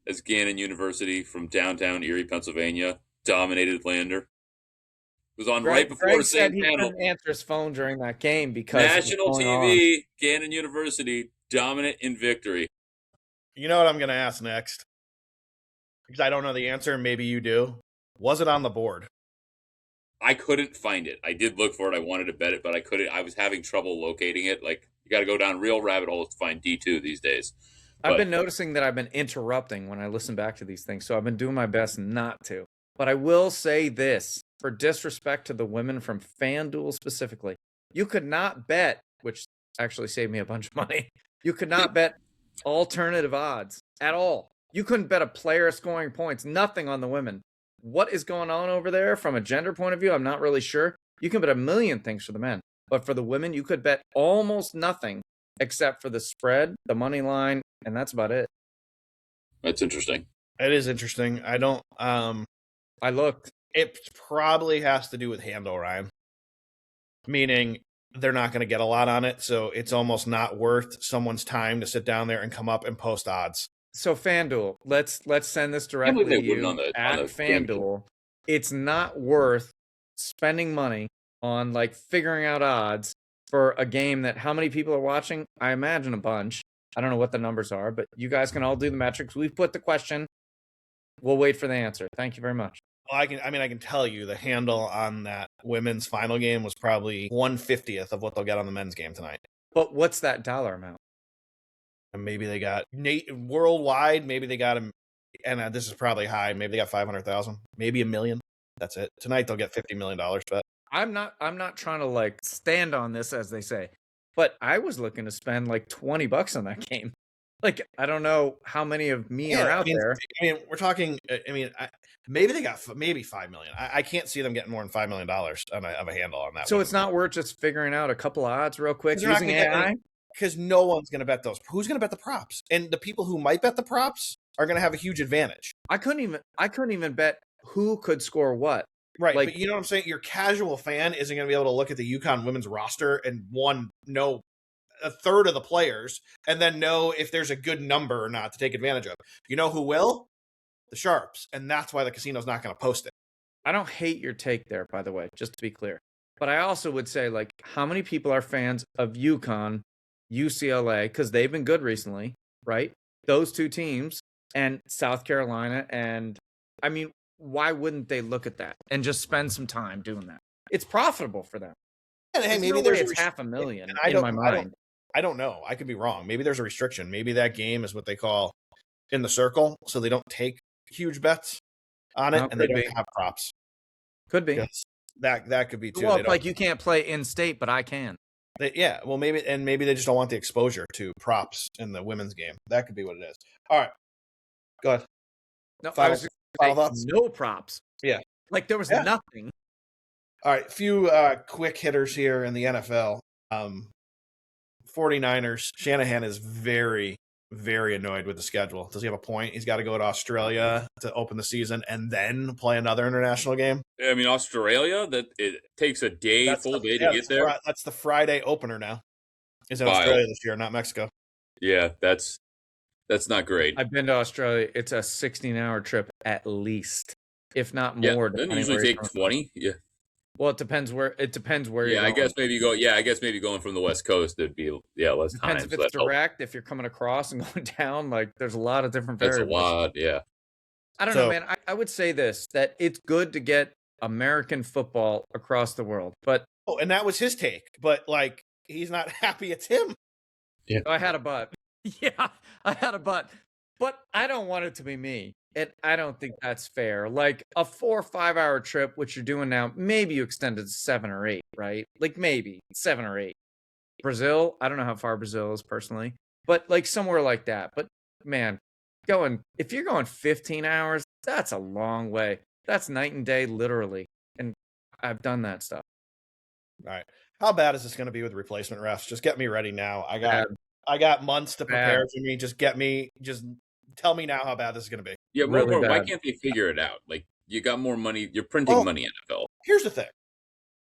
As Gannon University from downtown Erie, Pennsylvania, dominated Lander. It was on right before Greg the same said he panel. couldn't answer his phone during that game because National TV, Gannon University, dominant in victory. You know what I'm going to ask next? Because I don't know the answer, and maybe you do. Was it on the board? I couldn't find it. I did look for it. I wanted to bet it, but I couldn't. I was having trouble locating it. Like, you got to go down real rabbit holes to find D2 these days. I've been noticing that I've been interrupting when I listen back to these things, so I've been doing my best not to. But I will say this, for disrespect to the women from FanDuel specifically, you could not bet, which actually saved me a bunch of money, you could not bet alternative odds at all. You couldn't bet a player scoring points, nothing on the women. What is going on over there from a gender point of view? I'm not really sure. You can bet a million things for the men, but for the women, you could bet almost nothing except for the spread, the money line, and that's about it. That's interesting. It is interesting. I don't. I looked. It probably has to do with handle, Ryan. Meaning they're not going to get a lot on it, so it's almost not worth someone's time to sit down there and come up and post odds. So FanDuel, let's send this directly to you at FanDuel. It's not worth spending money on like figuring out odds for a game that how many people are watching? I imagine a bunch. I don't know what the numbers are, but you guys can all do the metrics. We've put the question. We'll wait for the answer. Thank you very much. Well, I can tell you the handle on that women's final game was probably 1/50th of what they'll get on the men's game tonight. But what's that dollar amount? And maybe they got worldwide. Maybe they got him, and this is probably high. Maybe they got 500,000, maybe $1 million. That's it. Tonight they'll get $50 million. But I'm not trying to like stand on this, as they say, but I was looking to spend like $20 on that game. Like, I don't know how many of me are out there. I mean, we're talking. I mean, maybe they got maybe $5 million. I can't see them getting more than $5 million of a handle on that. So it's not worth just figuring out a couple of odds real quick using AI. Because no one's going to bet those. Who's going to bet the props? And the people who might bet the props are going to have a huge advantage. I couldn't even bet who could score what. Right, like, but you know what I'm saying? Your casual fan isn't going to be able to look at the Uconn women's roster and know a third of the players and then know if there's a good number or not to take advantage of. You know who will? The Sharps. And that's why the casino's not going to post it. I don't hate your take there, by the way, just to be clear. But I also would say, like, how many people are fans of Uconn, UCLA, because they've been good recently, right? Those two teams, and South Carolina. And I mean, why wouldn't they look at that and just spend some time doing that? It's profitable for them. And hey, maybe there's $500,000 in my mind. I don't know. I could be wrong. Maybe there's a restriction. Maybe that game is what they call in the circle, so they don't take huge bets on it, and they don't have props. Could be. That could be too. Well, like you can't play in state, but I can. Yeah, well, maybe they just don't want the exposure to props in the women's game. That could be what it is. All right, go ahead. No, no props. Yeah, like there was nothing. All right, a few quick hitters here in the NFL. 49ers. Shanahan is very, very annoyed with the schedule. Does he have a point? He's got to go to Australia to open the season and then play another international game. I mean, Australia, that it takes a full day to get there. That's the Friday opener now. Is in Australia this year, not Mexico. Yeah, that's not great. I've been to Australia. It's a 16-hour trip at least, if not more. Doesn't usually take 20. Yeah. Well, it depends where you're going. I guess maybe going from the West Coast, it'd be less time. Depends if it's direct, if you're coming across and going down. Like, there's a lot of different variables. That's a lot, yeah. I don't know, man. I would say this, that it's good to get American football across the world. But and that was his take. But, like, he's not happy it's him. Yeah. I had a butt. Yeah, I had a butt. But I don't want it to be me. And I don't think that's fair. Like a 4 or 5 hour trip, which you're doing now, maybe you extend it to 7 or 8, right? Like maybe 7 or 8. Brazil, I don't know how far Brazil is personally, but like somewhere like that. But man, if you're going 15 hours, that's a long way. That's night and day, literally. And I've done that stuff. All right. How bad is this going to be with replacement refs? Just get me ready now. I got months to prepare for me. Just tell me now how bad this is going to be. Yeah, really why can't they figure it out? Like, you got more money. You're printing money, NFL. Here's the thing.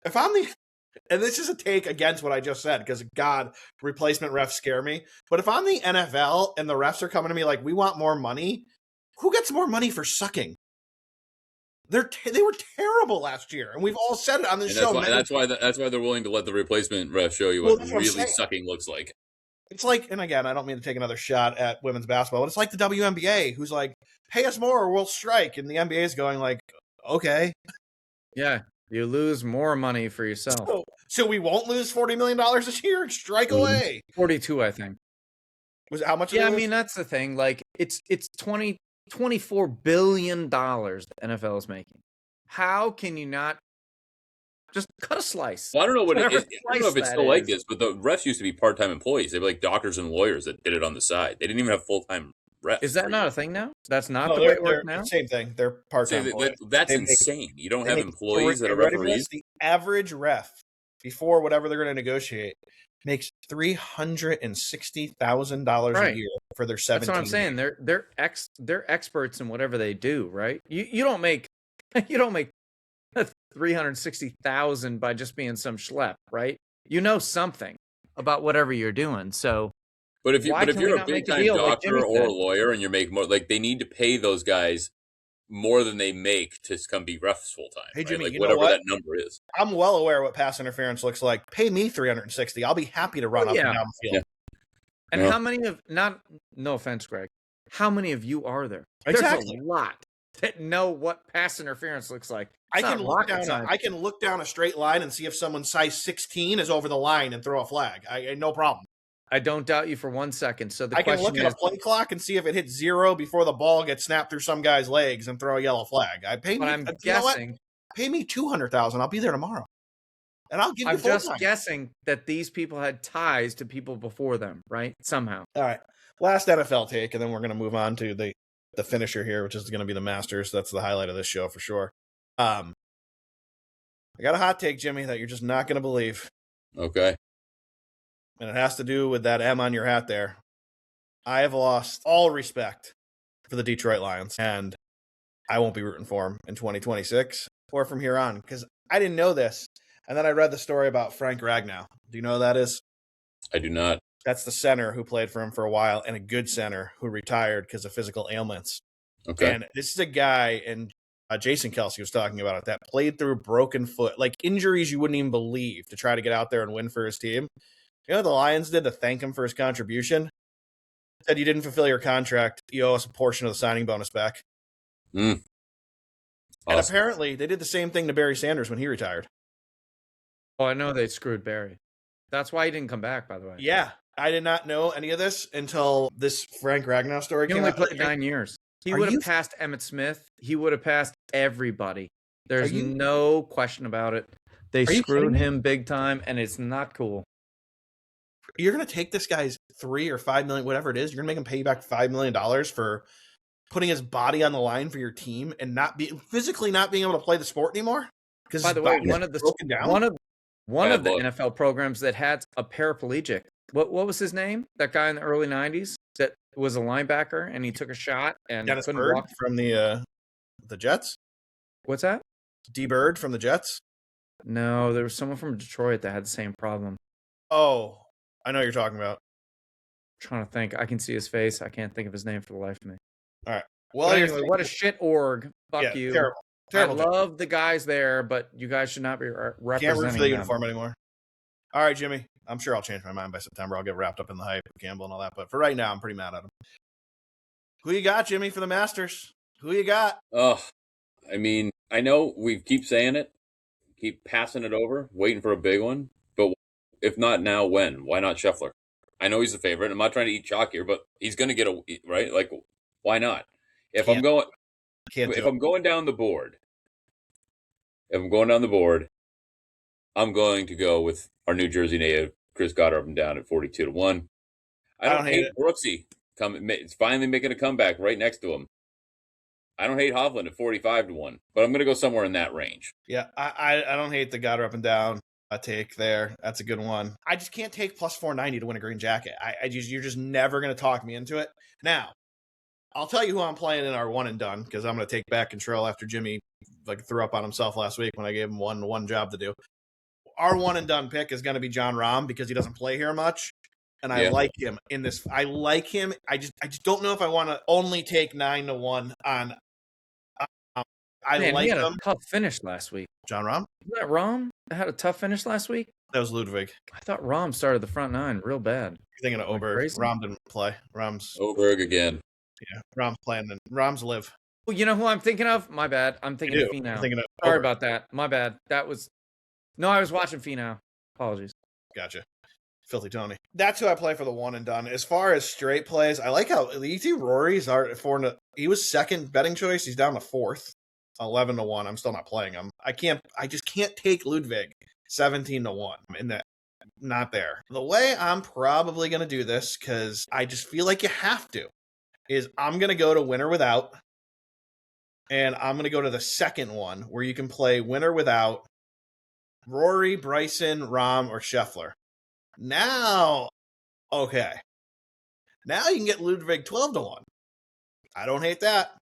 If I'm and this is a take against what I just said, because, God, replacement refs scare me. But if I'm the NFL and the refs are coming to me like, we want more money, who gets more money for sucking? They were terrible last year, and we've all said it on this show. That's why they're willing to let the replacement ref show you what really sucking looks like. It's like, and again, I don't mean to take another shot at women's basketball, but it's like the WNBA, who's like, pay us more or we'll strike. And the NBA is going like, okay. Yeah, you lose more money for yourself. So we won't lose $40 million this year? Strike away. 42, I think. How much? Yeah, I mean that's the thing. Like it's $24 billion the NFL is making. How can you not just cut a slice? Well, I don't know what it Whatever is. I don't know slice if it's that still like is. this, but the refs used to be part-time employees. They were like doctors and lawyers that did it on the side. They didn't even have full-time refs. Is that not a thing now? That's not No, the way it they're works now? same thing. They're So part-time. that's They make- insane. You don't They have make employees that are ready for referees. this? The average ref before whatever they're going to negotiate makes $360,000 a Right. year for their 17. That's what I'm saying. They're experts in whatever they do, right? You don't make $360,000 by just being some schlep, right? You know something about whatever you're doing. So But if why can we you're a not make big a time deal like doctor Jimmy or said? a lawyer and you're making more, like they need to pay those guys more than they make to come be refs full time. Hey, right? Jimmy, like you know whatever what? that number is. I'm well aware what pass interference looks like. Pay me $360. I'll be happy to run up and yeah. down the field. Yeah. And Yeah. how many of no offense, Greg, how many of you are there? Exactly. There's a lot that know what pass interference looks like. I It's can not look rocket down. science. I can look down a straight line and see if someone size 16 is over the line and throw a flag. I no problem. I don't doubt you for 1 second. So the I can question look at is, a play clock and see if it hits 0 before the ball gets snapped through some guy's legs and throw a yellow flag. but I'm You know what? guessing, Pay me $200,000. I'll be there tomorrow, and I'll give you I'm full just time. guessing that these people had ties to people before them, right? Somehow. All right, last NFL take, and then we're going to move on to the finisher here, which is going to be the Masters. That's the highlight of this show for sure. I got a hot take, Jimmy, that you're just not going to believe, Okay. and it has to do with that M on your hat there. I have lost all respect for the Detroit Lions, and I won't be rooting for them in 2026 or from here on, because I didn't know this. And then I read the story about Frank Ragnow. Do you know who that is? I do not. That's the center who played for him for a while, and a good center who retired because of physical ailments. Okay. And this is a guy, and Jason Kelsey was talking about it, that played through broken foot, like injuries you wouldn't even believe, to try to get out there and win for his team. You know what the Lions did to thank him for his contribution? Said, you didn't fulfill your contract. You owe us a portion of the signing bonus back. Awesome. And apparently they did the same thing to Barry Sanders when he retired. Oh, I know they screwed Barry. That's why he didn't come back, by the way. Yeah, I did not know any of this until this Frank Ragnow story He came only out. played 9 years. He Are would you- have passed Emmitt Smith. He would have passed everybody. There's Are you- no question about it. They Are you screwed kidding me? him big time, and it's not cool. You're going to take this guy's $3 or $5 million, whatever it is. You're going to make him pay you back $5 million for putting his body on the line for your team and physically not being able to play the sport anymore. Because By the way, one of the NFL programs that had a paraplegic. What was his name? That guy in the early 90s that was a linebacker and he took a shot and Dennis couldn't Bird walk. from the Jets. What's that? D Bird from the Jets. No, there was someone from Detroit that had the same problem. Oh, I know what you're talking about. I'm trying to think. I can see his face. I can't think of his name for the life of me. All right. Well, Well, anyway, what a shit org. Fuck yeah, you. Terrible. Terrible. I love the guys there, but you guys should not be Can't root representing for the them. uniform anymore. All right, Jimmy. I'm sure I'll change my mind by September. I'll get wrapped up in the hype of Campbell and all that. But for right now, I'm pretty mad at him. Who you got, Jimmy, for the Masters? Who you got? Oh, I mean, I know we keep saying it, keep passing it over, waiting for a big one. But if not now, when? Why not Scheffler? I know he's the favorite. I'm not trying to eat chalk here, but he's going to get a right. Like, why not? If I'm going down the board, I'm going to go with our New Jersey native Chris Goddard up and down at 42-1. I don't hate Brooksy. It's finally making a comeback right next to him. I don't hate Hovland at 45-1, but I'm going to go somewhere in that range. Yeah, I don't hate the Goddard up and down take there. That's a good one. I just can't take plus 490 to win a green jacket. You're just never going to talk me into it. Now, I'll tell you who I'm playing in our one and done, because I'm going to take back control after Jimmy threw up on himself last week when I gave him one job to do. Our one and done pick is going to be John Rahm because he doesn't play here much. And I like him in this. I like him. I just don't know if I want to only take 9-1 on. He had a tough finish last week. John Rahm? Isn't that Rahm that had a tough finish last week? That was Ludwig. I thought Rahm started the front nine real bad. You're thinking of Oberg. Rahm didn't play. Oberg again. Yeah, Rahm's playing. Rahm's live. Well, you know who I'm thinking of? My bad. I'm thinking of Finau. Sorry about that. My bad. I was watching Finau. Apologies. Gotcha. Filthy Tony. That's who I play for the one and done. As far as straight plays, I like how you see Rory's he was second betting choice. He's down to fourth, 11-1. I'm still not playing him. I just can't take Ludwig 17-1 in that. Not there. The way I'm probably going to do this, because I just feel like you have to, is I'm going to go to winner without, and I'm going to go to the second one where you can play winner without Rory, Bryson, Rahm, or Scheffler. Now, okay. Now you can get Ludwig 12-1. I don't hate that.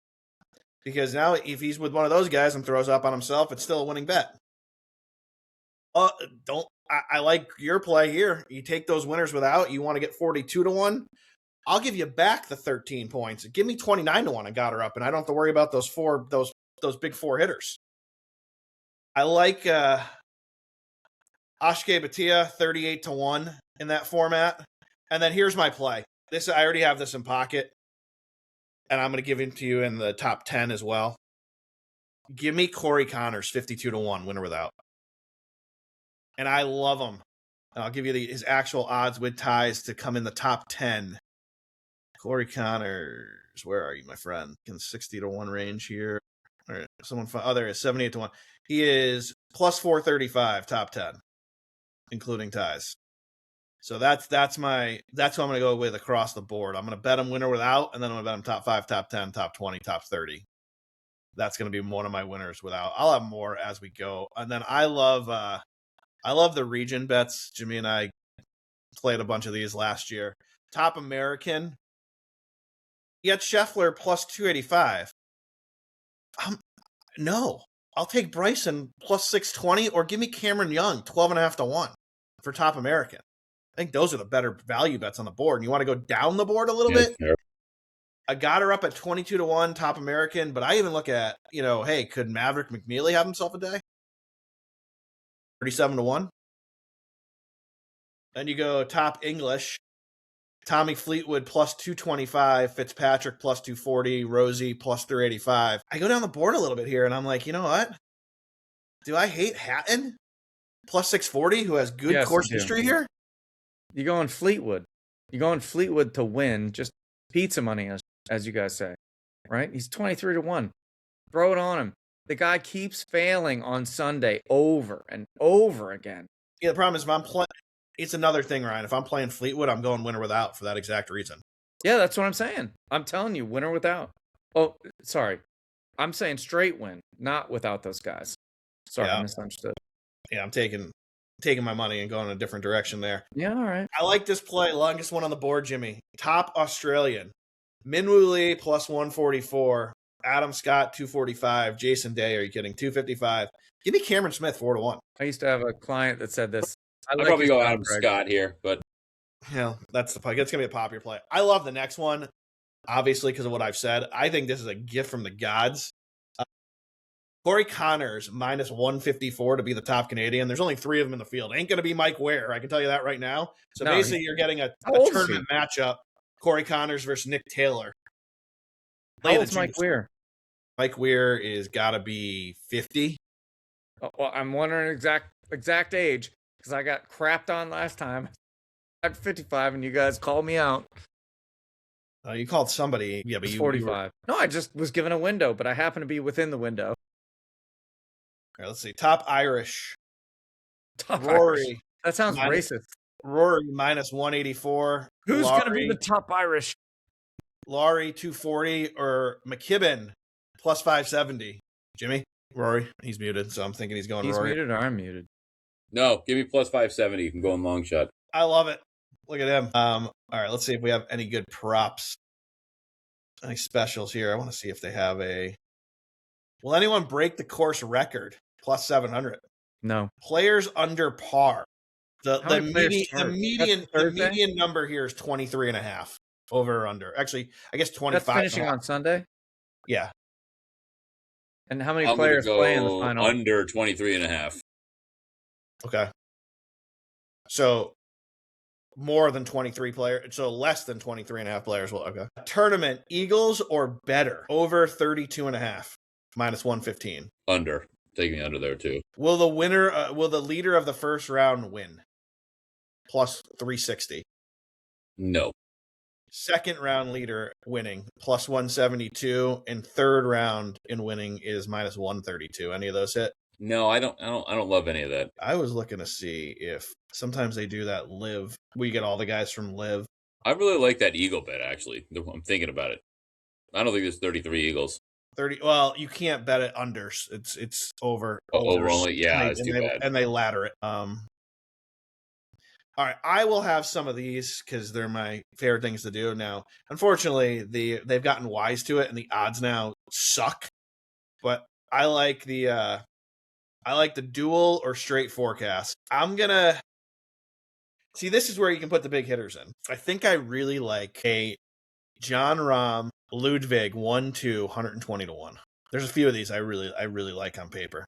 Because now if he's with one of those guys and throws up on himself, it's still a winning bet. I like your play here. You take those winners without, you want to get 42-1. I'll give you back the 13 points. Give me 29-1 and got her up, and I don't have to worry about those big four hitters. I like Ashke Batia 38-1 in that format. And then here's my play. I already have this in pocket, and I'm going to give it to you in the top 10 as well. Give me Corey Connors 52-1, winner without. And I love him. And I'll give you his actual odds with ties to come in the top 10. Corey Connors, where are you, my friend? In 60-1 range here. All right, there is 78-1. He is plus 435, top 10, including ties. So that's who I'm going to go with across the board. I'm going to bet him winner without, and then I'm going to bet him top 5, top 10, top 20, top 30. That's going to be one of my winners without. I'll have more as we go. And then I love the region bets. Jimmy and I played a bunch of these last year. Top American. Yet Scheffler plus 285. No. I'll take Bryson plus 620, or give me Cameron Young 12.5-1 for Top American. I think those are the better value bets on the board. And you want to go down the board a little bit? Fair. I got her up at 22-1 Top American, but I even look at, hey, could Maverick McNeely have himself a day? 37-1. Then you go Top English. Tommy Fleetwood plus 225, Fitzpatrick plus 240, Rosie plus 385. I go down the board a little bit here, and I'm like, you know what? Do I hate Hatton? Plus 640, who has good course history here? You're going Fleetwood. You're going Fleetwood to win, just pizza money, as you guys say, right? He's 23-1. Throw it on him. The guy keeps failing on Sunday over and over again. Yeah, the problem is if I'm playing, it's another thing, Ryan. If I'm playing Fleetwood, I'm going winner without for that exact reason. Yeah, that's what I'm saying. I'm telling you, winner without. Oh, sorry. I'm saying straight win, not without those guys. Sorry, I misunderstood. Yeah, I'm taking my money and going in a different direction there. Yeah, all right. I like this play. Longest one on the board, Jimmy. Top Australian. Minwoo Lee plus 144. Adam Scott 245. Jason Day, are you kidding? 255. Give me Cameron Smith 4-1. I used to have a client that said this. I'd probably go Adam Scott here, but that's the play. It's gonna be a popular play. I love the next one, obviously because of what I've said. I think this is a gift from the gods. Corey Connors minus 154 to be the top Canadian. There's only 3 of them in the field. Ain't gonna be Mike Ware. I can tell you that right now. So basically, you're getting a tournament matchup. Corey Connors versus Nick Taylor. How old's Mike Weir? Mike Weir is got to be 50. Well, I'm wondering exact age because I got crapped on last time. I'm 55, and you guys called me out. You called somebody. Yeah, but you 45. No, I just was given a window, but I happen to be within the window. All right, let's see. Top Irish. Top Rory. Irish. That sounds racist. Rory minus 184. Who's going to be the top Irish? Laurie 240 or McKibben plus 570. Jimmy? Rory? He's muted, so I'm thinking he's going Rory. He's muted or I'm muted? No, give me plus 570. You can go in long shot. I love it. Look at him. All right, let's see if we have any good props. Any specials here? I want to see if they have a... Will anyone break the course record? Plus 700. No. Players under par. The median number here is 23.5. Over or under. Actually, I guess 25. That's finishing on Sunday? Yeah. And how many players play in the final? Under 23.5. Okay. So more than 23 players. So less than 23.5 players. Well, okay. Tournament, Eagles or better? Over 32.5. Minus 115. Under. Taking under there too. Will the leader of the first round win? plus 360. No. Second round leader winning plus 172, and third round in winning is minus 132. Any of those hit? No, I don't love any of that. I was looking to see if sometimes they do that live. We get all the guys from live. I really like that Eagle bet, actually. I'm thinking about it. I don't think there's 33 Eagles. 30. Well, you can't bet it unders. It's over. Over only? Yeah, and it's too bad. And they ladder it. All right, I will have some of these because they're my favorite things to do now. Unfortunately, they've gotten wise to it, and the odds now suck. But I like the dual or straight forecast. I'm gonna see. This is where you can put the big hitters in. I think I really like a John Rahm Ludwig 1-2 120 to 1. There's a few of these I really like on paper.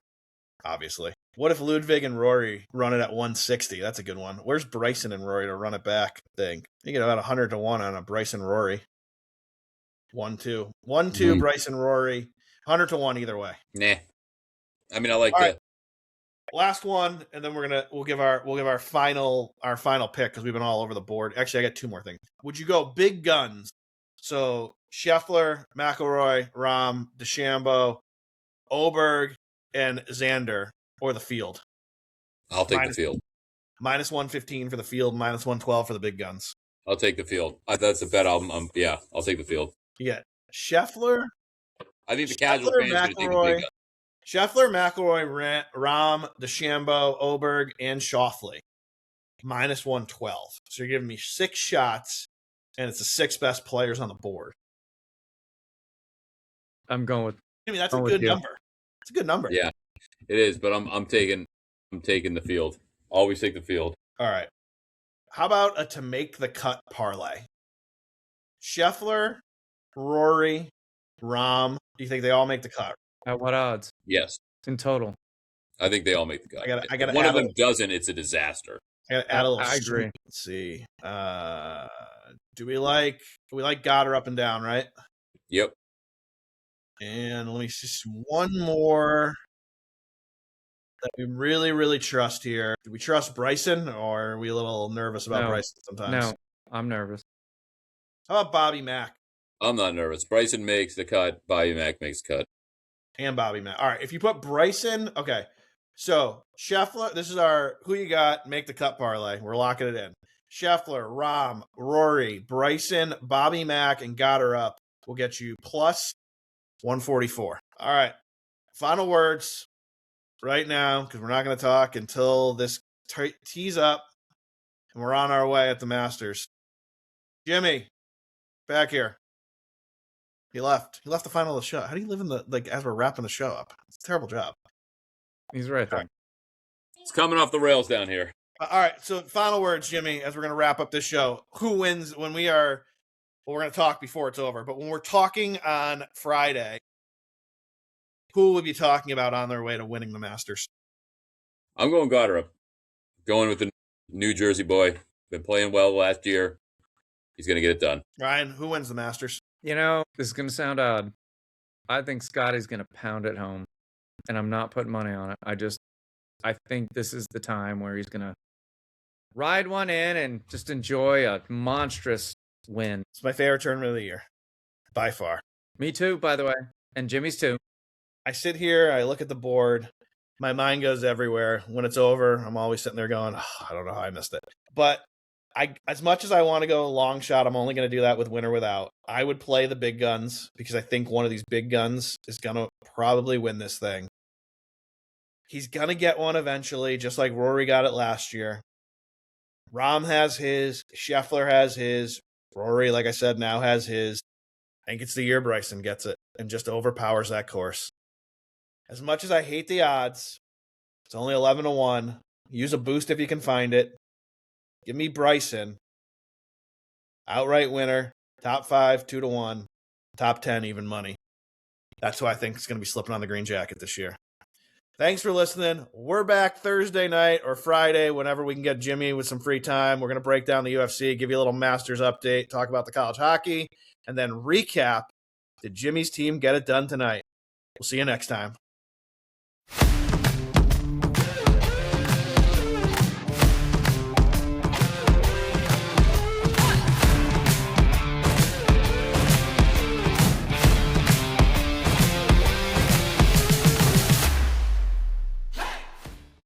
Obviously. What if Ludwig and Rory run it at 160? That's a good one. Where's Bryson and Rory to run it back thing? You get about 100 to 1 on a Bryson Rory. 1-2. 1-2 Bryson Rory. 100 to 1 either way. Nah. I mean, I like that. Right. Last one, and then we'll give our final pick because we've been all over the board. Actually, I got two more things. Would you go big guns? So Scheffler, McIlroy, Rahm, DeChambeau, Oberg, and Xander, or the field? I'll take the field. Minus 115 for the field, minus 112 for the big guns. I'll take the field. That's a bet. I'll take the field. Yeah, Scheffler. I think the casual fans are going to take the big guns. Scheffler, McIlroy, Rahm, DeChambeau, Oberg, and Schauffele. Minus 112. So you're giving me 6 shots, and it's the 6 best players on the board. I'm going with. I mean, that's a good number. It's a good number. Yeah, it is. But I'm taking the field. Always take the field. All right. How about a to make the cut parlay? Scheffler, Rory, Rahm. Do you think they all make the cut? At what odds? Yes. In total. I think they all make the cut. I gotta if one of them doesn't, it's a disaster. I gotta add a little. I agree. Let's see. Do we like Goddard up and down, right? Yep. And let me just one more that we really, really trust here. Do we trust Bryson, or are we a little nervous about Bryson sometimes? No, I'm nervous. How about Bobby Mack? I'm not nervous. Bryson makes the cut. Bobby Mack makes the cut. And Bobby Mack. All right, if you put Bryson, okay. So Scheffler, this is our who you got, make the cut parlay. We're locking it in. Scheffler, Rahm, Rory, Bryson, Bobby Mack, and Goddard up will get you plus 144. All right. Final words right now, because we're not going to talk until this tees up and we're on our way at the Masters. Jimmy, back here. He left. He left the final of the show. How do you live in as we're wrapping the show up? It's a terrible job. He's right there. It's coming off the rails down here. All right. So final words, Jimmy, as we're going to wrap up this show. Who wins when we are, well, we're going to talk before it's over, but when we're talking on Friday, who will we be talking about on their way to winning the Masters? I'm going Goddard. Going with the New Jersey boy. Been playing well last year. He's going to get it done. Ryan, who wins the Masters? You know, this is going to sound odd. I think Scotty's going to pound it home, and I'm not putting money on it. I think this is the time where he's going to ride one in and just enjoy a monstrous win. It's my favorite tournament of the year, by far. Me too, by the way, and Jimmy's too. I sit here, I look at the board, my mind goes everywhere. When it's over, I'm always sitting there going, I don't know how I missed it. But as much as I want to go long shot, I'm only going to do that with win or without. I would play the big guns because I think one of these big guns is going to probably win this thing. He's going to get one eventually, just like Rory got it last year. Rahm has his. Scheffler has his. Rory, like I said, now has his. I think it's the year Bryson gets it and just overpowers that course. As much as I hate the odds, it's only 11 to 1. Use a boost if you can find it. Give me Bryson. Outright winner. Top 5, 2 to 1. Top 10, even money. That's who I think is going to be slipping on the green jacket this year. Thanks for listening. We're back Thursday night or Friday, whenever we can get Jimmy with some free time. We're going to break down the UFC, give you a little Masters update, talk about the college hockey, and then recap, did Jimmy's team get it done tonight? We'll see you next time.